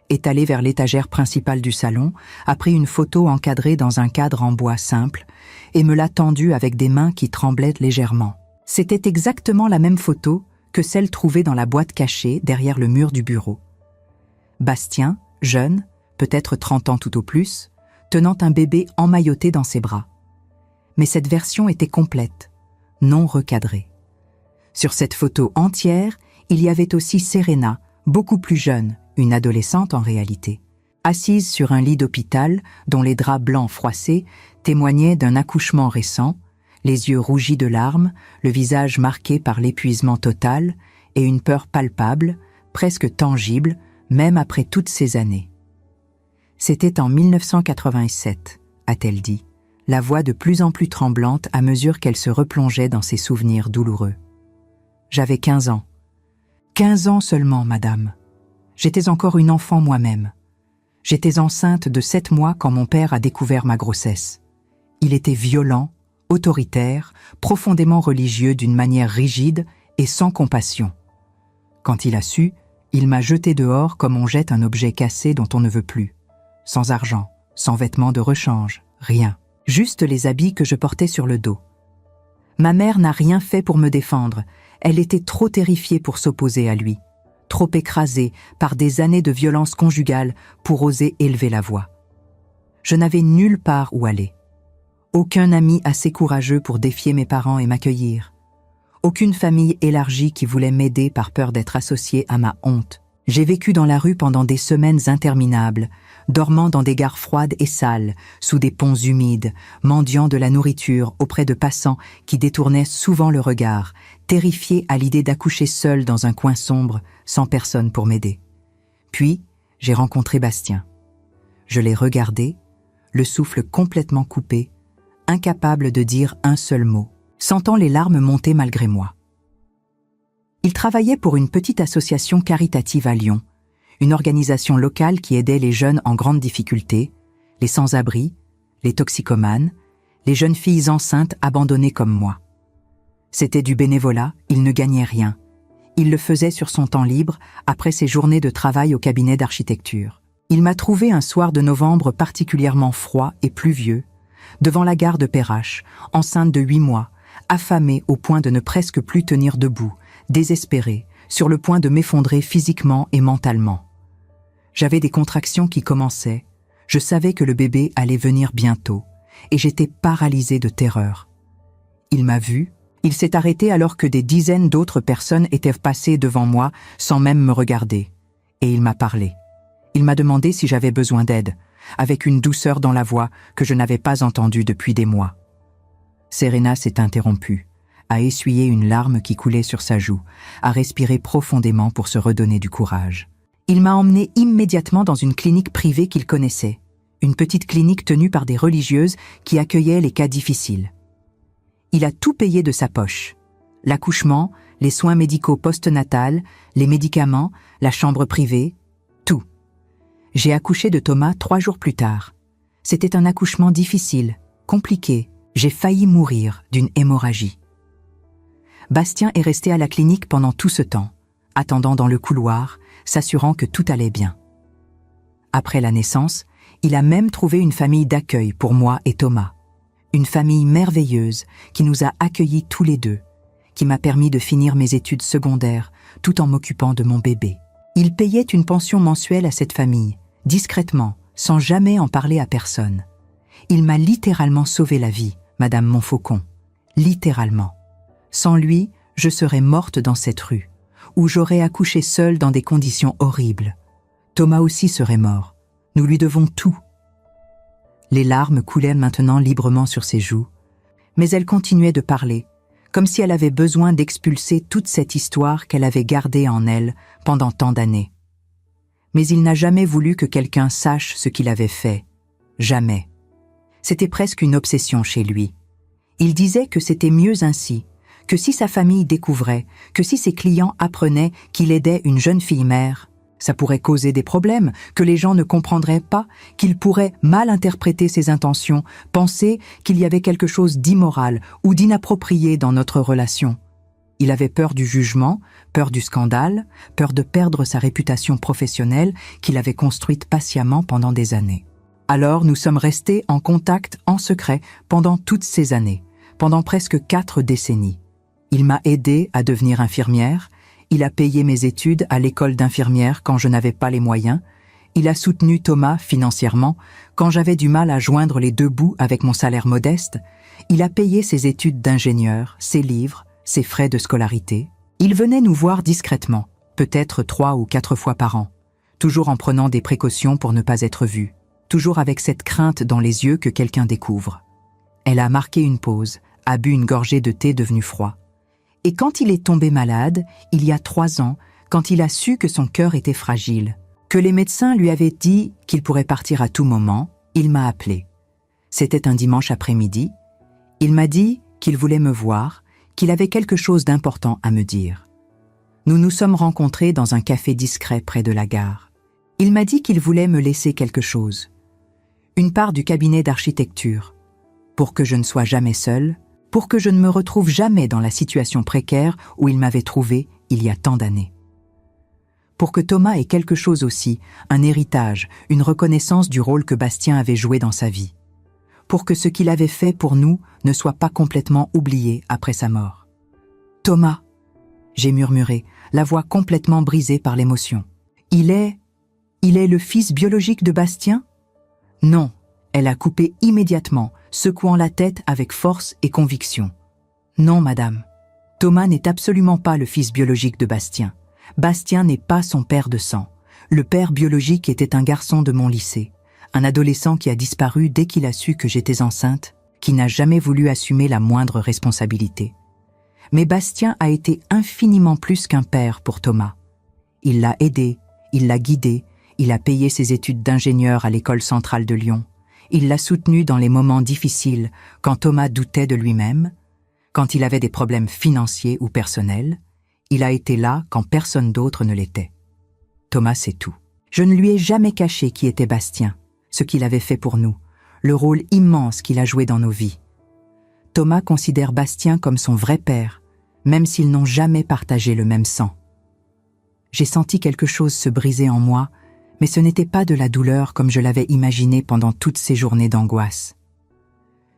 est allée vers l'étagère principale du salon, a pris une photo encadrée dans un cadre en bois simple et me l'a tendue avec des mains qui tremblaient légèrement. C'était exactement la même photo que celle trouvée dans la boîte cachée derrière le mur du bureau. Bastien, jeune, peut-être 30 ans tout au plus, tenant un bébé emmailloté dans ses bras. Mais cette version était complète, non recadrée. Sur cette photo entière, il y avait aussi Serena, beaucoup plus jeune, une adolescente en réalité, assise sur un lit d'hôpital dont les draps blancs froissés témoignaient d'un accouchement récent, les yeux rougis de larmes, le visage marqué par l'épuisement total et une peur palpable, presque tangible, même après toutes ces années. C'était en 1987, a-t-elle dit, la voix de plus en plus tremblante à mesure qu'elle se replongeait dans ses souvenirs douloureux. J'avais 15 ans. 15 ans seulement, madame. J'étais encore une enfant moi-même. J'étais enceinte de 7 mois quand mon père a découvert ma grossesse. Il était violent, autoritaire, profondément religieux d'une manière rigide et sans compassion. Quand il a su, il m'a jeté dehors comme on jette un objet cassé dont on ne veut plus. Sans argent, sans vêtements de rechange, rien. Juste les habits que je portais sur le dos. Ma mère n'a rien fait pour me défendre. Elle était trop terrifiée pour s'opposer à lui. Trop écrasée par des années de violence conjugale pour oser élever la voix. Je n'avais nulle part où aller. Aucun ami assez courageux pour défier mes parents et m'accueillir. Aucune famille élargie qui voulait m'aider par peur d'être associée à ma honte. J'ai vécu dans la rue pendant des semaines interminables, dormant dans des gares froides et sales, sous des ponts humides, mendiant de la nourriture auprès de passants qui détournaient souvent le regard, terrifiés à l'idée d'accoucher seule dans un coin sombre, sans personne pour m'aider. Puis, j'ai rencontré Bastien. Je l'ai regardé, le souffle complètement coupé, incapable de dire un seul mot, sentant les larmes monter malgré moi. Il travaillait pour une petite association caritative à Lyon, une organisation locale qui aidait les jeunes en grande difficulté, les sans-abri, les toxicomanes, les jeunes filles enceintes abandonnées comme moi. C'était du bénévolat, il ne gagnait rien. Il le faisait sur son temps libre, après ses journées de travail au cabinet d'architecture. Il m'a trouvé un soir de novembre particulièrement froid et pluvieux, devant la gare de Perrache, enceinte de 8 mois, affamée au point de ne presque plus tenir debout, désespérée, sur le point de m'effondrer physiquement et mentalement. J'avais des contractions qui commençaient, je savais que le bébé allait venir bientôt, et j'étais paralysée de terreur. Il m'a vue, il s'est arrêté alors que des dizaines d'autres personnes étaient passées devant moi sans même me regarder, et il m'a parlé. Il m'a demandé si j'avais besoin d'aide, avec une douceur dans la voix que je n'avais pas entendue depuis des mois. Serena s'est interrompue, a essuyé une larme qui coulait sur sa joue, a respiré profondément pour se redonner du courage. Il m'a emmenée immédiatement dans une clinique privée qu'il connaissait, une petite clinique tenue par des religieuses qui accueillaient les cas difficiles. Il a tout payé de sa poche. L'accouchement, les soins médicaux post-natals, les médicaments, la chambre privée, tout. J'ai accouché de Thomas 3 jours plus tard. C'était un accouchement difficile, compliqué. J'ai failli mourir d'une hémorragie. Bastien est resté à la clinique pendant tout ce temps, attendant dans le couloir, s'assurant que tout allait bien. Après la naissance, il a même trouvé une famille d'accueil pour moi et Thomas. Une famille merveilleuse qui nous a accueillis tous les deux, qui m'a permis de finir mes études secondaires tout en m'occupant de mon bébé. Il payait une pension mensuelle à cette famille, discrètement, sans jamais en parler à personne. Il m'a littéralement sauvé la vie, Madame Montfaucon. Littéralement. Sans lui, je serais morte dans cette rue, où j'aurais accouché seule dans des conditions horribles. Thomas aussi serait mort. Nous lui devons tout. Les larmes coulaient maintenant librement sur ses joues, mais elle continuait de parler, comme si elle avait besoin d'expulser toute cette histoire qu'elle avait gardée en elle pendant tant d'années. Mais il n'a jamais voulu que quelqu'un sache ce qu'il avait fait. Jamais. C'était presque une obsession chez lui. Il disait que c'était mieux ainsi, que si sa famille découvrait, que si ses clients apprenaient qu'il aidait une jeune fille mère, ça pourrait causer des problèmes, que les gens ne comprendraient pas, qu'il pourrait mal interpréter ses intentions, penser qu'il y avait quelque chose d'immoral ou d'inapproprié dans notre relation. Il avait peur du jugement, peur du scandale, peur de perdre sa réputation professionnelle qu'il avait construite patiemment pendant des années. Alors nous sommes restés en contact en secret pendant toutes ces années, pendant presque 4 décennies. Il m'a aidé à devenir infirmière, il a payé mes études à l'école d'infirmière quand je n'avais pas les moyens, il a soutenu Thomas financièrement quand j'avais du mal à joindre les 2 bouts avec mon salaire modeste, il a payé ses études d'ingénieur, ses livres, ses frais de scolarité. Il venait nous voir discrètement, peut-être 3 ou 4 fois par an, toujours en prenant des précautions pour ne pas être vu, toujours avec cette crainte dans les yeux que quelqu'un découvre. Elle a marqué une pause, a bu une gorgée de thé devenu froid. Et quand il est tombé malade, il y a 3 ans, quand il a su que son cœur était fragile, que les médecins lui avaient dit qu'il pourrait partir à tout moment, il m'a appelé. C'était un dimanche après-midi. Il m'a dit qu'il voulait me voir, qu'il avait quelque chose d'important à me dire. Nous nous sommes rencontrés dans un café discret près de la gare. Il m'a dit qu'il voulait me laisser quelque chose. Une part du cabinet d'architecture, pour que je ne sois jamais seule, pour que je ne me retrouve jamais dans la situation précaire où il m'avait trouvé il y a tant d'années. Pour que Thomas ait quelque chose aussi, un héritage, une reconnaissance du rôle que Bastien avait joué dans sa vie. Pour que ce qu'il avait fait pour nous ne soit pas complètement oublié après sa mort. « Thomas !» j'ai murmuré, la voix complètement brisée par l'émotion. « Il est le fils biologique de Bastien ?» Non, elle a coupé immédiatement, secouant la tête avec force et conviction. « Non, madame. Thomas n'est absolument pas le fils biologique de Bastien. Bastien n'est pas son père de sang. Le père biologique était un garçon de mon lycée, un adolescent qui a disparu dès qu'il a su que j'étais enceinte, qui n'a jamais voulu assumer la moindre responsabilité. Mais Bastien a été infiniment plus qu'un père pour Thomas. Il l'a aidé, il l'a guidé, il a payé ses études d'ingénieur à l'école centrale de Lyon. Il l'a soutenu dans les moments difficiles, quand Thomas doutait de lui-même, quand il avait des problèmes financiers ou personnels. Il a été là quand personne d'autre ne l'était. Thomas sait tout. Je ne lui ai jamais caché qui était Bastien, ce qu'il avait fait pour nous, le rôle immense qu'il a joué dans nos vies. Thomas considère Bastien comme son vrai père, même s'ils n'ont jamais partagé le même sang. J'ai senti quelque chose se briser en moi, mais ce n'était pas de la douleur comme je l'avais imaginé pendant toutes ces journées d'angoisse.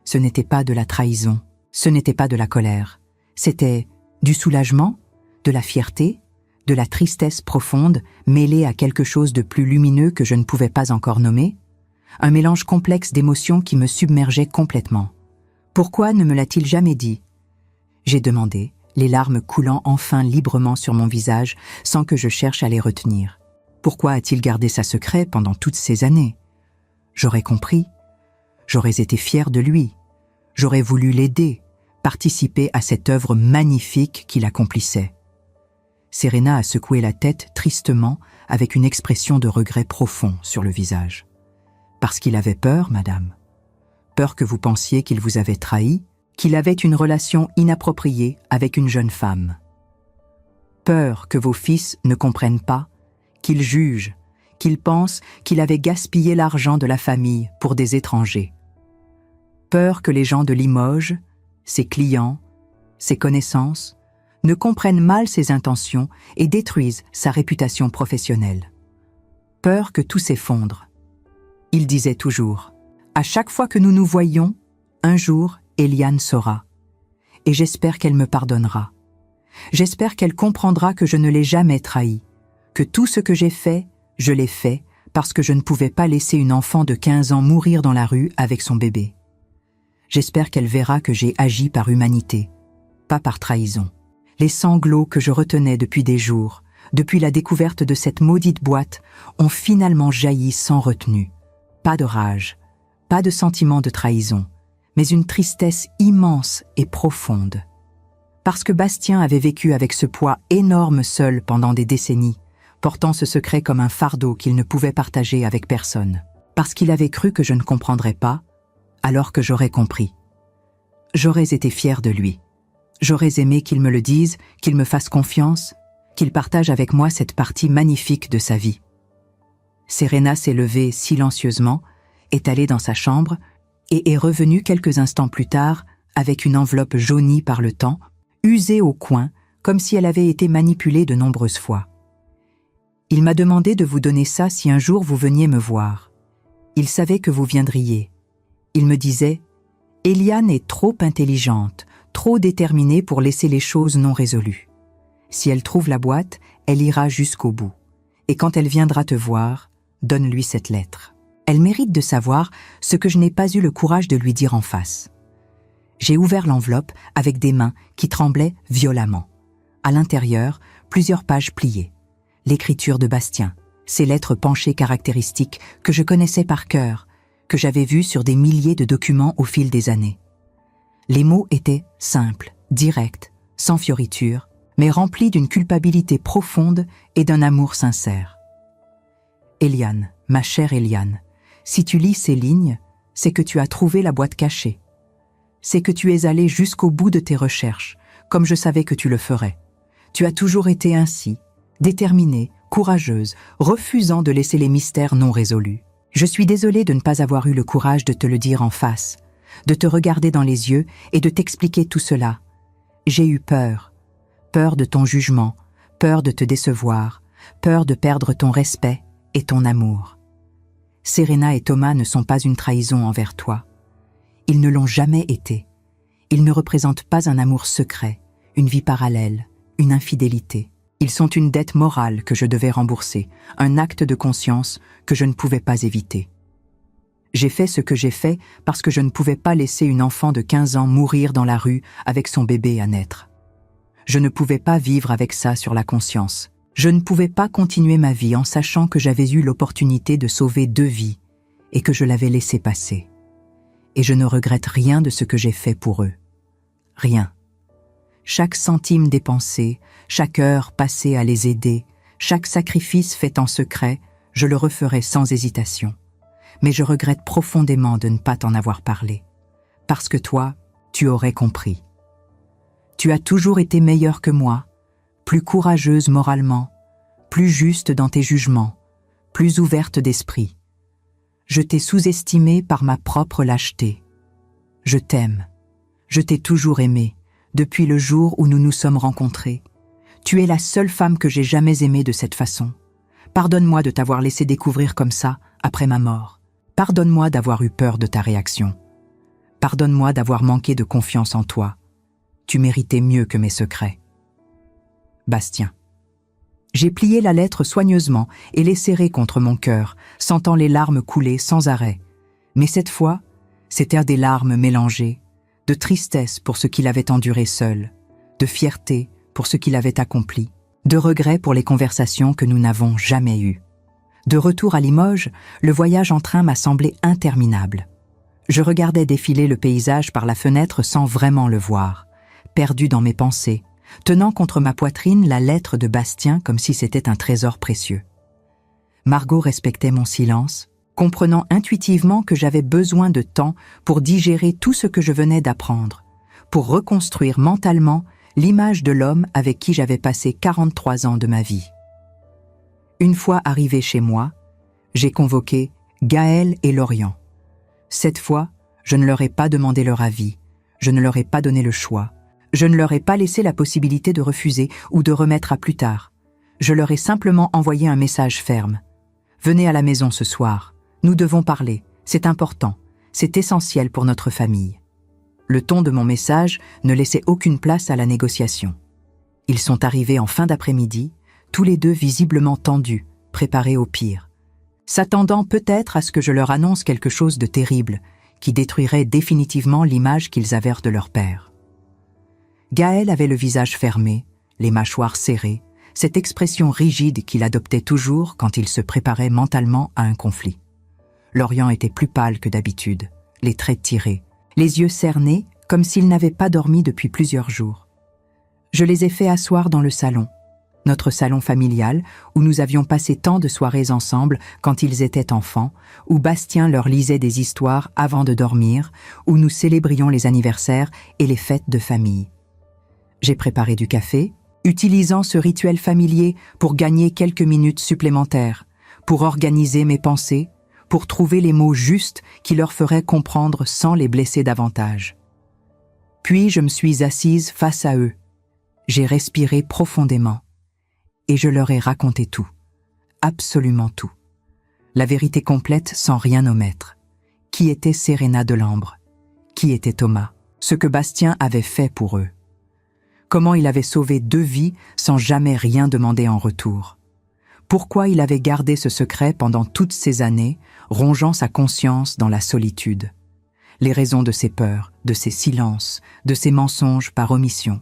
Ce n'était pas de la trahison, ce n'était pas de la colère. C'était du soulagement, de la fierté, de la tristesse profonde mêlée à quelque chose de plus lumineux que je ne pouvais pas encore nommer, un mélange complexe d'émotions qui me submergeait complètement. Pourquoi ne me l'a-t-il jamais dit? J'ai demandé, les larmes coulant enfin librement sur mon visage sans que je cherche à les retenir. Pourquoi a-t-il gardé ça secret pendant toutes ces années? J'aurais compris. J'aurais été fière de lui. J'aurais voulu l'aider, participer à cette œuvre magnifique qu'il accomplissait. Serena a secoué la tête tristement avec une expression de regret profond sur le visage. Parce qu'il avait peur, madame. Peur que vous pensiez qu'il vous avait trahi, qu'il avait une relation inappropriée avec une jeune femme. Peur que vos fils ne comprennent pas, qu'ils jugent, qu'ils pensent qu'il avait gaspillé l'argent de la famille pour des étrangers. Peur que les gens de Limoges, ses clients, ses connaissances, ne comprennent mal ses intentions et détruisent sa réputation professionnelle. Peur que tout s'effondre. Il disait toujours, « À chaque fois que nous nous voyons, un jour, Eliane saura. Et j'espère qu'elle me pardonnera. J'espère qu'elle comprendra que je ne l'ai jamais trahi, que tout ce que j'ai fait, je l'ai fait parce que je ne pouvais pas laisser une enfant de 15 ans mourir dans la rue avec son bébé. J'espère qu'elle verra que j'ai agi par humanité, pas par trahison. Les sanglots que je retenais depuis des jours, depuis la découverte de cette maudite boîte, ont finalement jailli sans retenue. Pas de rage, pas de sentiment de trahison, mais une tristesse immense et profonde. Parce que Bastien avait vécu avec ce poids énorme seul pendant des décennies, portant ce secret comme un fardeau qu'il ne pouvait partager avec personne. Parce qu'il avait cru que je ne comprendrais pas, alors que j'aurais compris. J'aurais été fière de lui. J'aurais aimé qu'il me le dise, qu'il me fasse confiance, qu'il partage avec moi cette partie magnifique de sa vie. Serena s'est levée silencieusement, est allée dans sa chambre et est revenue quelques instants plus tard avec une enveloppe jaunie par le temps, usée au coin, comme si elle avait été manipulée de nombreuses fois. Il m'a demandé de vous donner ça si un jour vous veniez me voir. Il savait que vous viendriez. Il me disait « Eliane est trop intelligente, trop déterminée pour laisser les choses non résolues. Si elle trouve la boîte, elle ira jusqu'au bout. Et quand elle viendra te voir, donne-lui cette lettre. Elle mérite de savoir ce que je n'ai pas eu le courage de lui dire en face. » J'ai ouvert l'enveloppe avec des mains qui tremblaient violemment. À l'intérieur, plusieurs pages pliées. L'écriture de Bastien, ces lettres penchées caractéristiques que je connaissais par cœur, que j'avais vues sur des milliers de documents au fil des années. Les mots étaient simples, directs, sans fioritures, mais remplis d'une culpabilité profonde et d'un amour sincère. Eliane, ma chère Eliane, si tu lis ces lignes, c'est que tu as trouvé la boîte cachée. C'est que tu es allée jusqu'au bout de tes recherches, comme je savais que tu le ferais. Tu as toujours été ainsi, déterminée, courageuse, refusant de laisser les mystères non résolus. Je suis désolée de ne pas avoir eu le courage de te le dire en face, de te regarder dans les yeux et de t'expliquer tout cela. J'ai eu peur. Peur de ton jugement, peur de te décevoir, peur de perdre ton respect et ton amour. Serena et Thomas ne sont pas une trahison envers toi. Ils ne l'ont jamais été. Ils ne représentent pas un amour secret, une vie parallèle, une infidélité. Ils sont une dette morale que je devais rembourser, un acte de conscience que je ne pouvais pas éviter. J'ai fait ce que j'ai fait parce que je ne pouvais pas laisser une enfant de 15 ans mourir dans la rue avec son bébé à naître. Je ne pouvais pas vivre avec ça sur la conscience. Je ne pouvais pas continuer ma vie en sachant que j'avais eu l'opportunité de sauver 2 vies et que je l'avais laissé passer. Et je ne regrette rien de ce que j'ai fait pour eux. Rien. Chaque centime dépensé, chaque heure passée à les aider, chaque sacrifice fait en secret, je le referai sans hésitation. Mais je regrette profondément de ne pas t'en avoir parlé. Parce que toi, tu aurais compris. Tu as toujours été meilleur que moi, plus courageuse moralement, plus juste dans tes jugements, plus ouverte d'esprit. Je t'ai sous-estimée par ma propre lâcheté. Je t'aime. Je t'ai toujours aimée, depuis le jour où nous nous sommes rencontrés. Tu es la seule femme que j'ai jamais aimée de cette façon. Pardonne-moi de t'avoir laissé découvrir comme ça, après ma mort. Pardonne-moi d'avoir eu peur de ta réaction. Pardonne-moi d'avoir manqué de confiance en toi. Tu méritais mieux que mes secrets. Bastien. J'ai plié la lettre soigneusement et l'ai serrée contre mon cœur, sentant les larmes couler sans arrêt. Mais cette fois, c'étaient des larmes mélangées, de tristesse pour ce qu'il avait enduré seul, de fierté pour ce qu'il avait accompli, de regret pour les conversations que nous n'avons jamais eues. De retour à Limoges, le voyage en train m'a semblé interminable. Je regardais défiler le paysage par la fenêtre sans vraiment le voir, perdu dans mes pensées, tenant contre ma poitrine la lettre de Bastien comme si c'était un trésor précieux. Margot respectait mon silence, comprenant intuitivement que j'avais besoin de temps pour digérer tout ce que je venais d'apprendre, pour reconstruire mentalement l'image de l'homme avec qui j'avais passé 43 ans de ma vie. Une fois arrivé chez moi, j'ai convoqué Gaël et Lorian. Cette fois, je ne leur ai pas demandé leur avis, je ne leur ai pas donné le choix, je ne leur ai pas laissé la possibilité de refuser ou de remettre à plus tard. Je leur ai simplement envoyé un message ferme. « Venez à la maison ce soir, nous devons parler, c'est important, c'est essentiel pour notre famille. » Le ton de mon message ne laissait aucune place à la négociation. Ils sont arrivés en fin d'après-midi, tous les deux visiblement tendus, préparés au pire, s'attendant peut-être à ce que je leur annonce quelque chose de terrible, qui détruirait définitivement l'image qu'ils avaient de leur père. Gaël avait le visage fermé, les mâchoires serrées, cette expression rigide qu'il adoptait toujours quand il se préparait mentalement à un conflit. Lorian était plus pâle que d'habitude, les traits tirés, les yeux cernés comme s'il n'avait pas dormi depuis plusieurs jours. Je les ai fait asseoir dans le salon, notre salon familial où nous avions passé tant de soirées ensemble quand ils étaient enfants, où Bastien leur lisait des histoires avant de dormir, où nous célébrions les anniversaires et les fêtes de famille. J'ai préparé du café, utilisant ce rituel familier pour gagner quelques minutes supplémentaires, pour organiser mes pensées, pour trouver les mots justes qui leur feraient comprendre sans les blesser davantage. Puis je me suis assise face à eux. J'ai respiré profondément et je leur ai raconté tout, absolument tout. La vérité complète sans rien omettre. Qui était Serena Delambre? Qui était Thomas? Ce que Bastien avait fait pour eux. Comment il avait sauvé 2 vies sans jamais rien demander en retour. Pourquoi il avait gardé ce secret pendant toutes ces années, rongeant sa conscience dans la solitude. Les raisons de ses peurs, de ses silences, de ses mensonges par omission.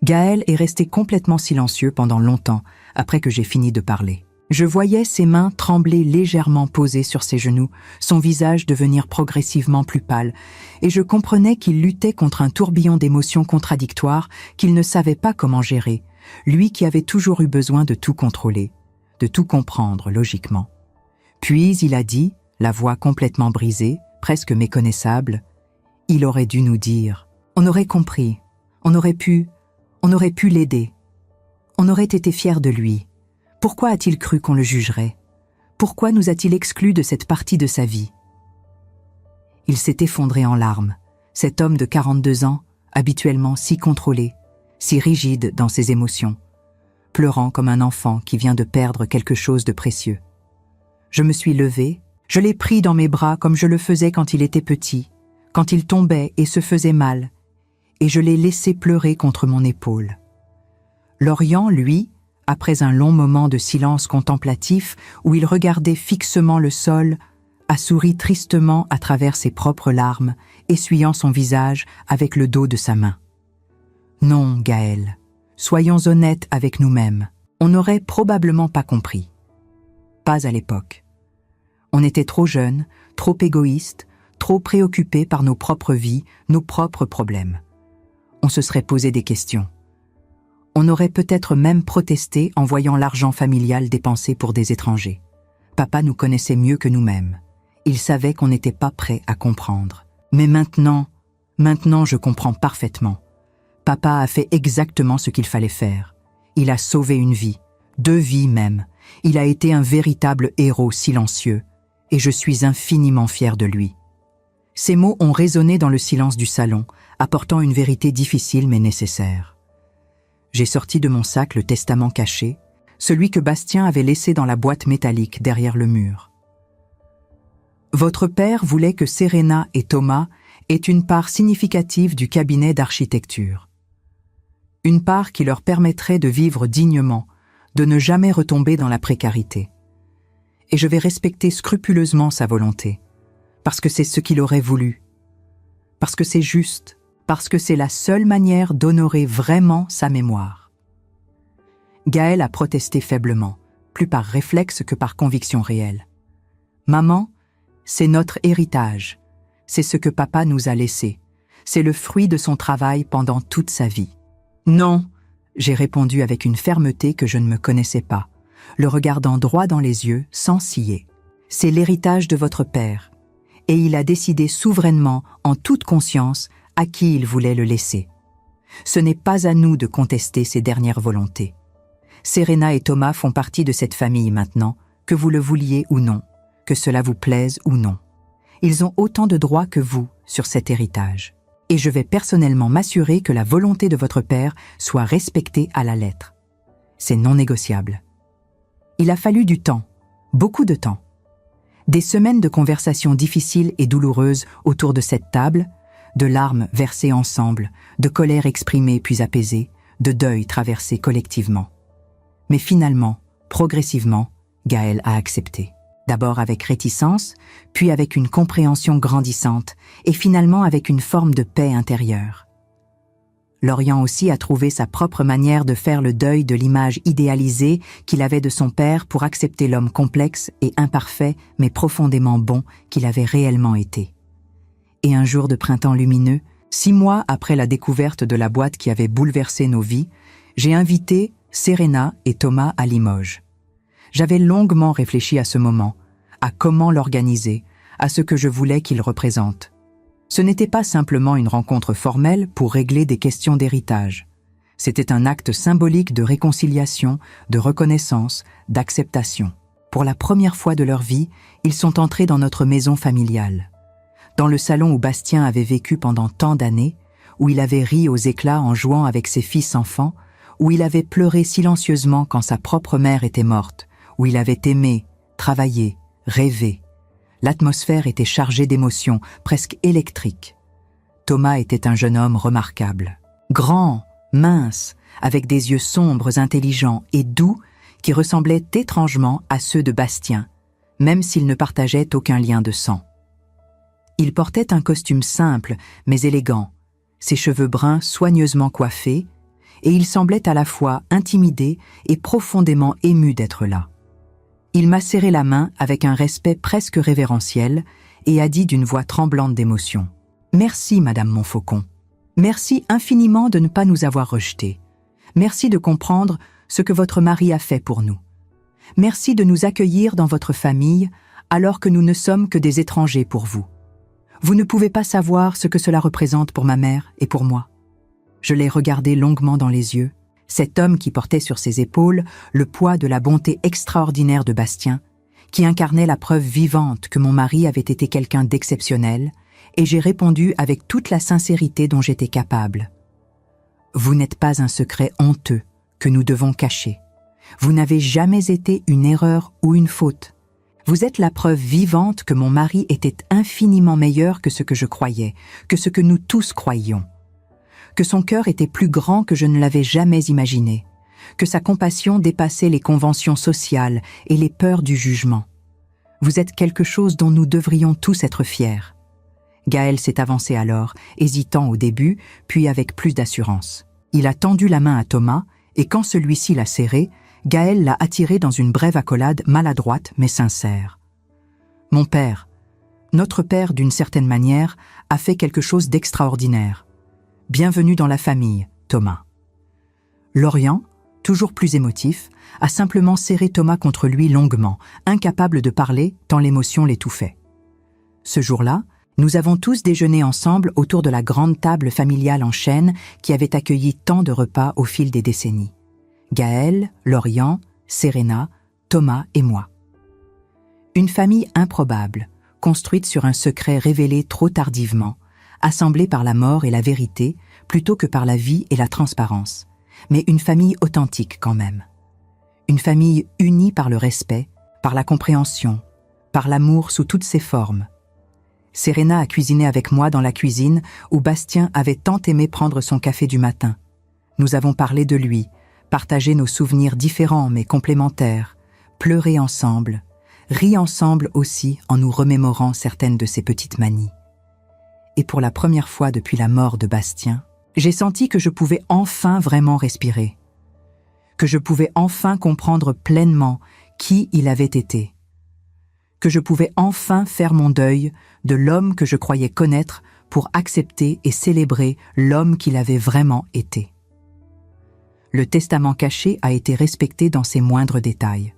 Gaël est resté complètement silencieux pendant longtemps après que j'ai fini de parler. Je voyais ses mains trembler légèrement posées sur ses genoux, son visage devenir progressivement plus pâle, et je comprenais qu'il luttait contre un tourbillon d'émotions contradictoires qu'il ne savait pas comment gérer, lui qui avait toujours eu besoin de tout contrôler, de tout comprendre logiquement. Puis il a dit, la voix complètement brisée, presque méconnaissable, « Il aurait dû nous dire, on aurait compris, on aurait pu l'aider, on aurait été fiers de lui. » Pourquoi a-t-il cru qu'on le jugerait? Pourquoi nous a-t-il exclus de cette partie de sa vie? Il s'est effondré en larmes, cet homme de 42 ans, habituellement si contrôlé, si rigide dans ses émotions, pleurant comme un enfant qui vient de perdre quelque chose de précieux. Je me suis levée, je l'ai pris dans mes bras comme je le faisais quand il était petit, quand il tombait et se faisait mal, et je l'ai laissé pleurer contre mon épaule. Lorian, lui, après un long moment de silence contemplatif où il regardait fixement le sol, a souri tristement à travers ses propres larmes, essuyant son visage avec le dos de sa main. Non, Gaël, soyons honnêtes avec nous-mêmes, on n'aurait probablement pas compris. Pas à l'époque. On était trop jeunes, trop égoïstes, trop préoccupés par nos propres vies, nos propres problèmes. On se serait posé des questions. On aurait peut-être même protesté en voyant l'argent familial dépensé pour des étrangers. Papa nous connaissait mieux que nous-mêmes. Il savait qu'on n'était pas prêt à comprendre. Mais maintenant je comprends parfaitement. Papa a fait exactement ce qu'il fallait faire. Il a sauvé une vie, 2 vies même. Il a été un véritable héros silencieux, et je suis infiniment fier de lui. » Ces mots ont résonné dans le silence du salon, apportant une vérité difficile mais nécessaire. J'ai sorti de mon sac le testament caché, celui que Bastien avait laissé dans la boîte métallique derrière le mur. « Votre père voulait que Serena et Thomas aient une part significative du cabinet d'architecture. Une part qui leur permettrait de vivre dignement, de ne jamais retomber dans la précarité. Et je vais respecter scrupuleusement sa volonté, parce que c'est ce qu'il aurait voulu, parce que c'est juste, parce que c'est la seule manière d'honorer vraiment sa mémoire. » Gaël a protesté faiblement, plus par réflexe que par conviction réelle. « Maman, c'est notre héritage, c'est ce que papa nous a laissé, c'est le fruit de son travail pendant toute sa vie. » « Non !» j'ai répondu avec une fermeté que je ne me connaissais pas, le regardant droit dans les yeux sans ciller. « C'est l'héritage de votre père, et il a décidé souverainement, en toute conscience, à qui il voulait le laisser. Ce n'est pas à nous de contester ses dernières volontés. Serena et Thomas font partie de cette famille maintenant, que vous le vouliez ou non, que cela vous plaise ou non. Ils ont autant de droits que vous sur cet héritage. Et je vais personnellement m'assurer que la volonté de votre père soit respectée à la lettre. C'est non négociable. » Il a fallu du temps, beaucoup de temps. Des semaines de conversations difficiles et douloureuses autour de cette table, de larmes versées ensemble, de colère exprimée puis apaisée, de deuil traversé collectivement. Mais finalement, progressivement, Gaël a accepté. D'abord avec réticence, puis avec une compréhension grandissante, et finalement avec une forme de paix intérieure. Lorian aussi a trouvé sa propre manière de faire le deuil de l'image idéalisée qu'il avait de son père pour accepter l'homme complexe et imparfait, mais profondément bon qu'il avait réellement été. Et un jour de printemps lumineux, 6 mois après la découverte de la boîte qui avait bouleversé nos vies, j'ai invité Serena et Thomas à Limoges. J'avais longuement réfléchi à ce moment, à comment l'organiser, à ce que je voulais qu'il représente. Ce n'était pas simplement une rencontre formelle pour régler des questions d'héritage. C'était un acte symbolique de réconciliation, de reconnaissance, d'acceptation. Pour la première fois de leur vie, ils sont entrés dans notre maison familiale. Dans le salon où Bastien avait vécu pendant tant d'années, où il avait ri aux éclats en jouant avec ses fils enfants, où il avait pleuré silencieusement quand sa propre mère était morte, où il avait aimé, travaillé, rêvé. L'atmosphère était chargée d'émotions, presque électriques. Thomas était un jeune homme remarquable. Grand, mince, avec des yeux sombres, intelligents et doux qui ressemblaient étrangement à ceux de Bastien, même s'ils ne partageaient aucun lien de sang. Il portait un costume simple mais élégant, ses cheveux bruns soigneusement coiffés, et il semblait à la fois intimidé et profondément ému d'être là. Il m'a serré la main avec un respect presque révérentiel et a dit d'une voix tremblante d'émotion : « Merci, Madame Montfaucon. Merci infiniment de ne pas nous avoir rejetés. Merci de comprendre ce que votre mari a fait pour nous. Merci de nous accueillir dans votre famille alors que nous ne sommes que des étrangers pour vous. Vous ne pouvez pas savoir ce que cela représente pour ma mère et pour moi. » Je l'ai regardé longuement dans les yeux. Cet homme qui portait sur ses épaules le poids de la bonté extraordinaire de Bastien, qui incarnait la preuve vivante que mon mari avait été quelqu'un d'exceptionnel, et j'ai répondu avec toute la sincérité dont j'étais capable. « Vous n'êtes pas un secret honteux que nous devons cacher. Vous n'avez jamais été une erreur ou une faute. Vous êtes la preuve vivante que mon mari était infiniment meilleur que ce que je croyais, que ce que nous tous croyions. Que son cœur était plus grand que je ne l'avais jamais imaginé, que sa compassion dépassait les conventions sociales et les peurs du jugement. Vous êtes quelque chose dont nous devrions tous être fiers. » Gaël s'est avancé alors, hésitant au début, puis avec plus d'assurance. Il a tendu la main à Thomas, et quand celui-ci l'a serré, Gaël l'a attiré dans une brève accolade maladroite mais sincère. « Mon père, notre père d'une certaine manière, a fait quelque chose d'extraordinaire. Bienvenue dans la famille, Thomas. » Lorian, toujours plus émotif, a simplement serré Thomas contre lui longuement, incapable de parler tant l'émotion l'étouffait. Ce jour-là, nous avons tous déjeuné ensemble autour de la grande table familiale en chêne qui avait accueilli tant de repas au fil des décennies. Gaël, Lorian, Serena, Thomas et moi. Une famille improbable, construite sur un secret révélé trop tardivement, assemblée par la mort et la vérité plutôt que par la vie et la transparence, mais une famille authentique quand même. Une famille unie par le respect, par la compréhension, par l'amour sous toutes ses formes. Serena a cuisiné avec moi dans la cuisine où Bastien avait tant aimé prendre son café du matin. Nous avons parlé de lui, partagé nos souvenirs différents mais complémentaires, pleuré ensemble, ri ensemble aussi en nous remémorant certaines de ses petites manies. Et pour la première fois depuis la mort de Bastien, j'ai senti que je pouvais enfin vraiment respirer, que je pouvais enfin comprendre pleinement qui il avait été, que je pouvais enfin faire mon deuil de l'homme que je croyais connaître pour accepter et célébrer l'homme qu'il avait vraiment été. Le testament caché a été respecté dans ses moindres détails.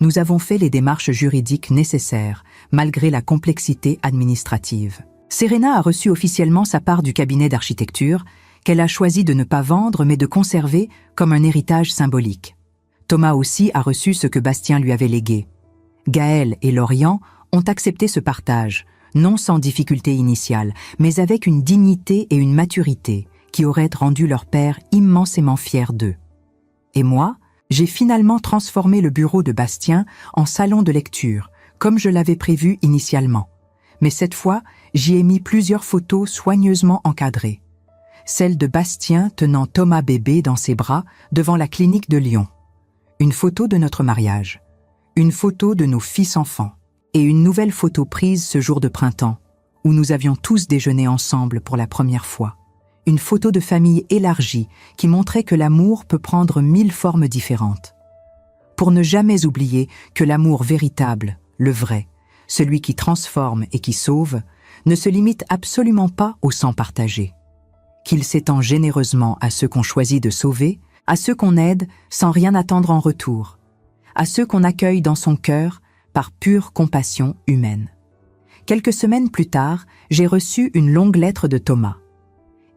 Nous avons fait les démarches juridiques nécessaires, malgré la complexité administrative. Serena a reçu officiellement sa part du cabinet d'architecture, qu'elle a choisi de ne pas vendre mais de conserver comme un héritage symbolique. Thomas aussi a reçu ce que Bastien lui avait légué. Gaël et Lorian ont accepté ce partage, non sans difficulté initiale, mais avec une dignité et une maturité qui auraient rendu leur père immensément fier d'eux. Et moi, j'ai finalement transformé le bureau de Bastien en salon de lecture, comme je l'avais prévu initialement. Mais cette fois, j'y ai mis plusieurs photos soigneusement encadrées. Celle de Bastien tenant Thomas bébé dans ses bras devant la clinique de Lyon. Une photo de notre mariage. Une photo de nos fils enfants. Et une nouvelle photo prise ce jour de printemps, où nous avions tous déjeuné ensemble pour la première fois. Une photo de famille élargie qui montrait que l'amour peut prendre 1000 formes différentes. Pour ne jamais oublier que l'amour véritable, le vrai, celui qui transforme et qui sauve, ne se limite absolument pas au sang partagé. Qu'il s'étend généreusement à ceux qu'on choisit de sauver, à ceux qu'on aide sans rien attendre en retour, à ceux qu'on accueille dans son cœur par pure compassion humaine. Quelques semaines plus tard, j'ai reçu une longue lettre de Thomas.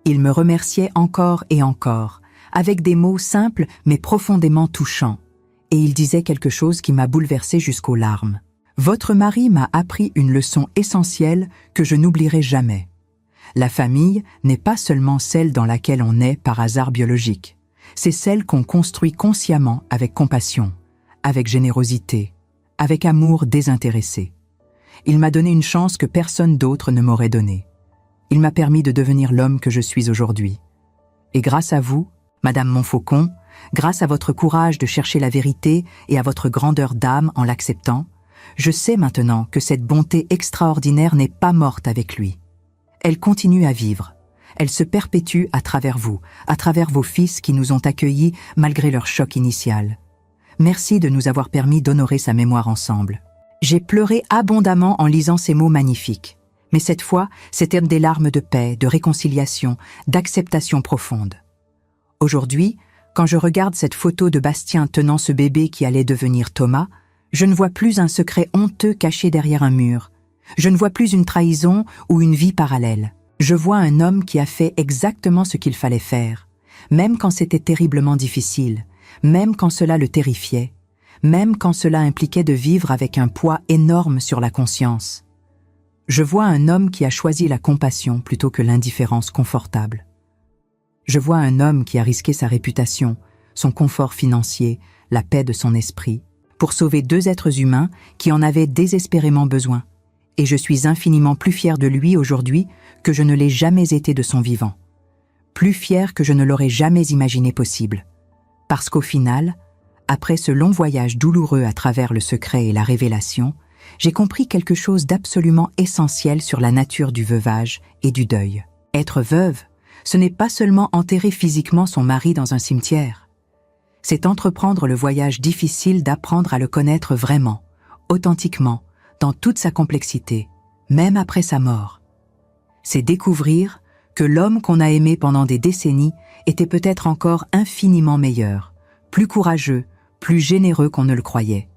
Il me remerciait encore et encore, avec des mots simples mais profondément touchants, et il disait quelque chose qui m'a bouleversée jusqu'aux larmes. « Votre mari m'a appris une leçon essentielle que je n'oublierai jamais. La famille n'est pas seulement celle dans laquelle on est par hasard biologique, c'est celle qu'on construit consciemment avec compassion, avec générosité, avec amour désintéressé. Il m'a donné une chance que personne d'autre ne m'aurait donnée. Il m'a permis de devenir l'homme que je suis aujourd'hui. Et grâce à vous, Madame Montfaucon, grâce à votre courage de chercher la vérité et à votre grandeur d'âme en l'acceptant, je sais maintenant que cette bonté extraordinaire n'est pas morte avec lui. Elle continue à vivre. Elle se perpétue à travers vous, à travers vos fils qui nous ont accueillis malgré leur choc initial. Merci de nous avoir permis d'honorer sa mémoire ensemble. J'ai pleuré abondamment en lisant ces mots magnifiques. Mais cette fois, c'étaient des larmes de paix, de réconciliation, d'acceptation profonde. Aujourd'hui, quand je regarde cette photo de Bastien tenant ce bébé qui allait devenir Thomas, je ne vois plus un secret honteux caché derrière un mur. Je ne vois plus une trahison ou une vie parallèle. Je vois un homme qui a fait exactement ce qu'il fallait faire, même quand c'était terriblement difficile, même quand cela le terrifiait, même quand cela impliquait de vivre avec un poids énorme sur la conscience. Je vois un homme qui a choisi la compassion plutôt que l'indifférence confortable. Je vois un homme qui a risqué sa réputation, son confort financier, la paix de son esprit, pour sauver 2 êtres humains qui en avaient désespérément besoin. Et je suis infiniment plus fière de lui aujourd'hui que je ne l'ai jamais été de son vivant. Plus fière que je ne l'aurais jamais imaginé possible. Parce qu'au final, après ce long voyage douloureux à travers le secret et la révélation, j'ai compris quelque chose d'absolument essentiel sur la nature du veuvage et du deuil. Être veuve, ce n'est pas seulement enterrer physiquement son mari dans un cimetière. C'est entreprendre le voyage difficile d'apprendre à le connaître vraiment, authentiquement, dans toute sa complexité, même après sa mort. C'est découvrir que l'homme qu'on a aimé pendant des décennies était peut-être encore infiniment meilleur, plus courageux, plus généreux qu'on ne le croyait.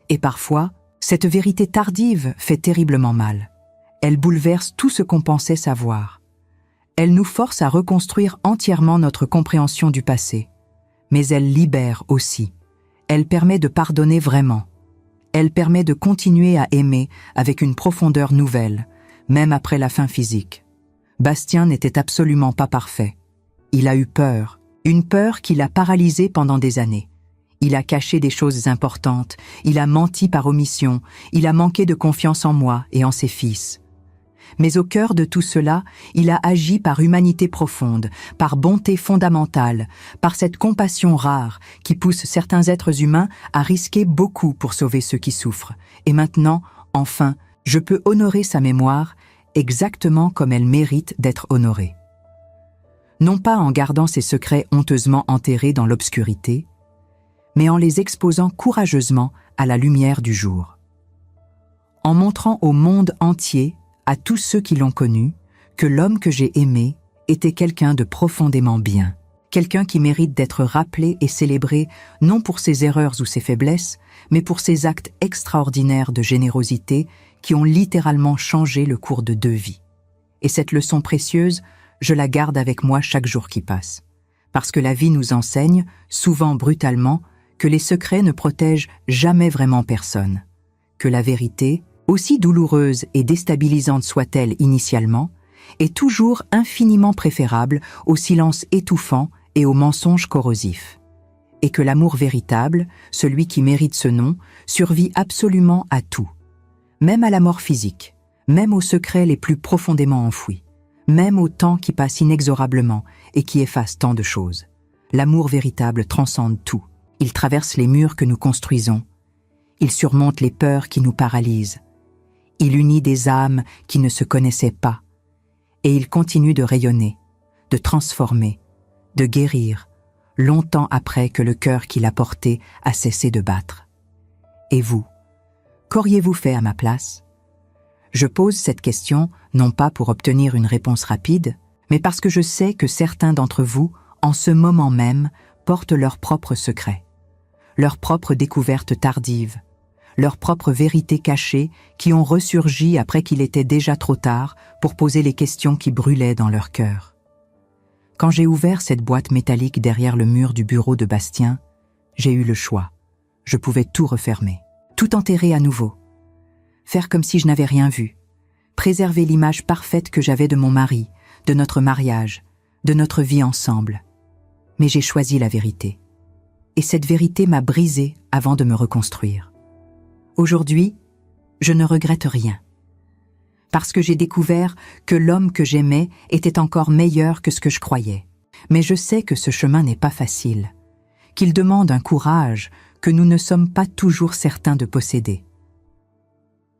Et parfois, cette vérité tardive fait terriblement mal. Elle bouleverse tout ce qu'on pensait savoir. Elle nous force à reconstruire entièrement notre compréhension du passé. mais elle libère aussi. Elle permet de pardonner vraiment. Elle permet de continuer à aimer avec une profondeur nouvelle, même après la fin physique. Bastien n'était absolument pas parfait. Il a eu peur, une peur qui l'a paralysé pendant des années. Il a caché des choses importantes, il a menti par omission, il a manqué de confiance en moi et en ses fils. Mais au cœur de tout cela, il a agi par humanité profonde, par bonté fondamentale, par cette compassion rare qui pousse certains êtres humains à risquer beaucoup pour sauver ceux qui souffrent. Et maintenant, enfin, je peux honorer sa mémoire exactement comme elle mérite d'être honorée. Non pas en gardant ses secrets honteusement enterrés dans l'obscurité, mais en les exposant courageusement à la lumière du jour. En montrant au monde entier, à tous ceux qui l'ont connu, que l'homme que j'ai aimé était quelqu'un de profondément bien, quelqu'un qui mérite d'être rappelé et célébré non pour ses erreurs ou ses faiblesses, mais pour ses actes extraordinaires de générosité qui ont littéralement changé le cours de 2 vies. Et cette leçon précieuse, je la garde avec moi chaque jour qui passe. Parce que la vie nous enseigne, souvent brutalement, que les secrets ne protègent jamais vraiment personne, que la vérité, aussi douloureuse et déstabilisante soit-elle initialement, est toujours infiniment préférable au silence étouffant et au mensonge corrosif. Et que l'amour véritable, celui qui mérite ce nom, survit absolument à tout, même à la mort physique, même aux secrets les plus profondément enfouis, même au temps qui passe inexorablement et qui efface tant de choses. L'amour véritable transcende tout. Il traverse les murs que nous construisons. Il surmonte les peurs qui nous paralysent. Il unit des âmes qui ne se connaissaient pas. Et il continue de rayonner, de transformer, de guérir, longtemps après que le cœur qui l'a porté a cessé de battre. Et vous, qu'auriez-vous fait à ma place? Je pose cette question non pas pour obtenir une réponse rapide, mais parce que je sais que certains d'entre vous, en ce moment même, portent leurs propres secrets, leurs propres découvertes tardives, leurs propres vérités cachées qui ont ressurgi après qu'il était déjà trop tard pour poser les questions qui brûlaient dans leur cœur. Quand j'ai ouvert cette boîte métallique derrière le mur du bureau de Bastien, j'ai eu le choix. Je pouvais tout refermer, tout enterrer à nouveau, faire comme si je n'avais rien vu, préserver l'image parfaite que j'avais de mon mari, de notre mariage, de notre vie ensemble. Mais j'ai choisi la vérité. Et cette vérité m'a brisée avant de me reconstruire. Aujourd'hui, je ne regrette rien. Parce que j'ai découvert que l'homme que j'aimais était encore meilleur que ce que je croyais. Mais je sais que ce chemin n'est pas facile, qu'il demande un courage que nous ne sommes pas toujours certains de posséder.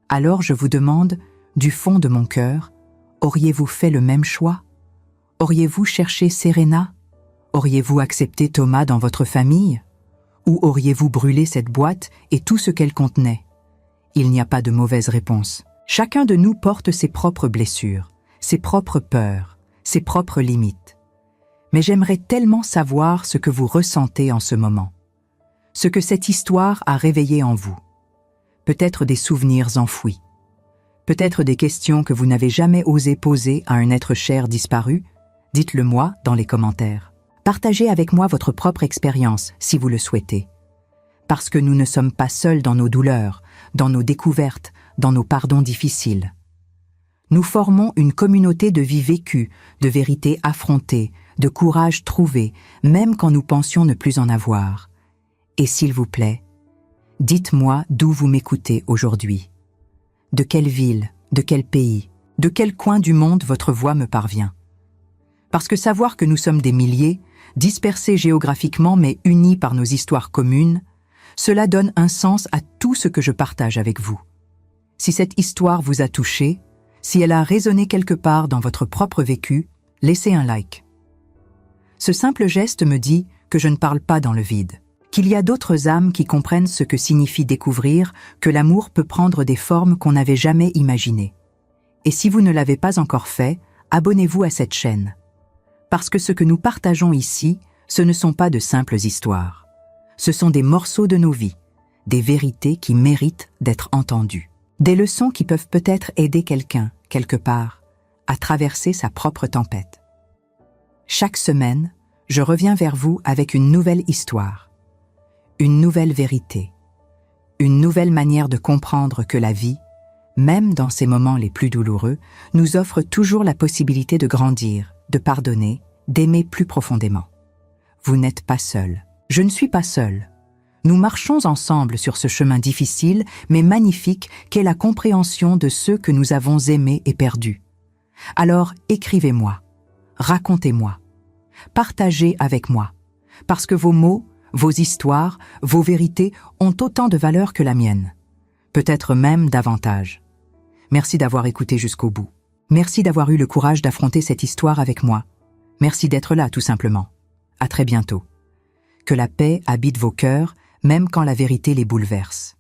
Alors je vous demande, du fond de mon cœur, auriez-vous fait le même choix? Auriez-vous cherché Serena? Auriez-vous accepté Thomas dans votre famille? Ou auriez-vous brûlé cette boîte et tout ce qu'elle contenait? Il n'y a pas de mauvaise réponse. Chacun de nous porte ses propres blessures, ses propres peurs, ses propres limites. Mais j'aimerais tellement savoir ce que vous ressentez en ce moment, ce que cette histoire a réveillé en vous. Peut-être des souvenirs enfouis, peut-être des questions que vous n'avez jamais osé poser à un être cher disparu. Dites-le moi dans les commentaires. Partagez avec moi votre propre expérience si vous le souhaitez. Parce que nous ne sommes pas seuls dans nos douleurs, dans nos découvertes, dans nos pardons difficiles. Nous formons une communauté de vie vécue, de vérité affrontée, de courage trouvé, même quand nous pensions ne plus en avoir. Et s'il vous plaît, dites-moi d'où vous m'écoutez aujourd'hui. De quelle ville, de quel pays, de quel coin du monde votre voix me parvient. Parce que savoir que nous sommes des milliers, dispersés géographiquement mais unis par nos histoires communes, cela donne un sens à tout ce que je partage avec vous. Si cette histoire vous a touché, si elle a résonné quelque part dans votre propre vécu, laissez un like. Ce simple geste me dit que je ne parle pas dans le vide, qu'il y a d'autres âmes qui comprennent ce que signifie découvrir que l'amour peut prendre des formes qu'on n'avait jamais imaginées. Et si vous ne l'avez pas encore fait, abonnez-vous à cette chaîne. Parce que ce que nous partageons ici, ce ne sont pas de simples histoires. Ce sont des morceaux de nos vies, des vérités qui méritent d'être entendues. Des leçons qui peuvent peut-être aider quelqu'un, quelque part, à traverser sa propre tempête. Chaque semaine, je reviens vers vous avec une nouvelle histoire, une nouvelle vérité, une nouvelle manière de comprendre que la vie, même dans ses moments les plus douloureux, nous offre toujours la possibilité de grandir, de pardonner, d'aimer plus profondément. Vous n'êtes pas seul. Je ne suis pas seul. Nous marchons ensemble sur ce chemin difficile, mais magnifique, qu'est la compréhension de ceux que nous avons aimés et perdus. Alors écrivez-moi, racontez-moi, partagez avec moi, parce que vos mots, vos histoires, vos vérités ont autant de valeur que la mienne, peut-être même davantage. Merci d'avoir écouté jusqu'au bout. Merci d'avoir eu le courage d'affronter cette histoire avec moi. Merci d'être là, tout simplement. À très bientôt. Que la paix habite vos cœurs, même quand la vérité les bouleverse.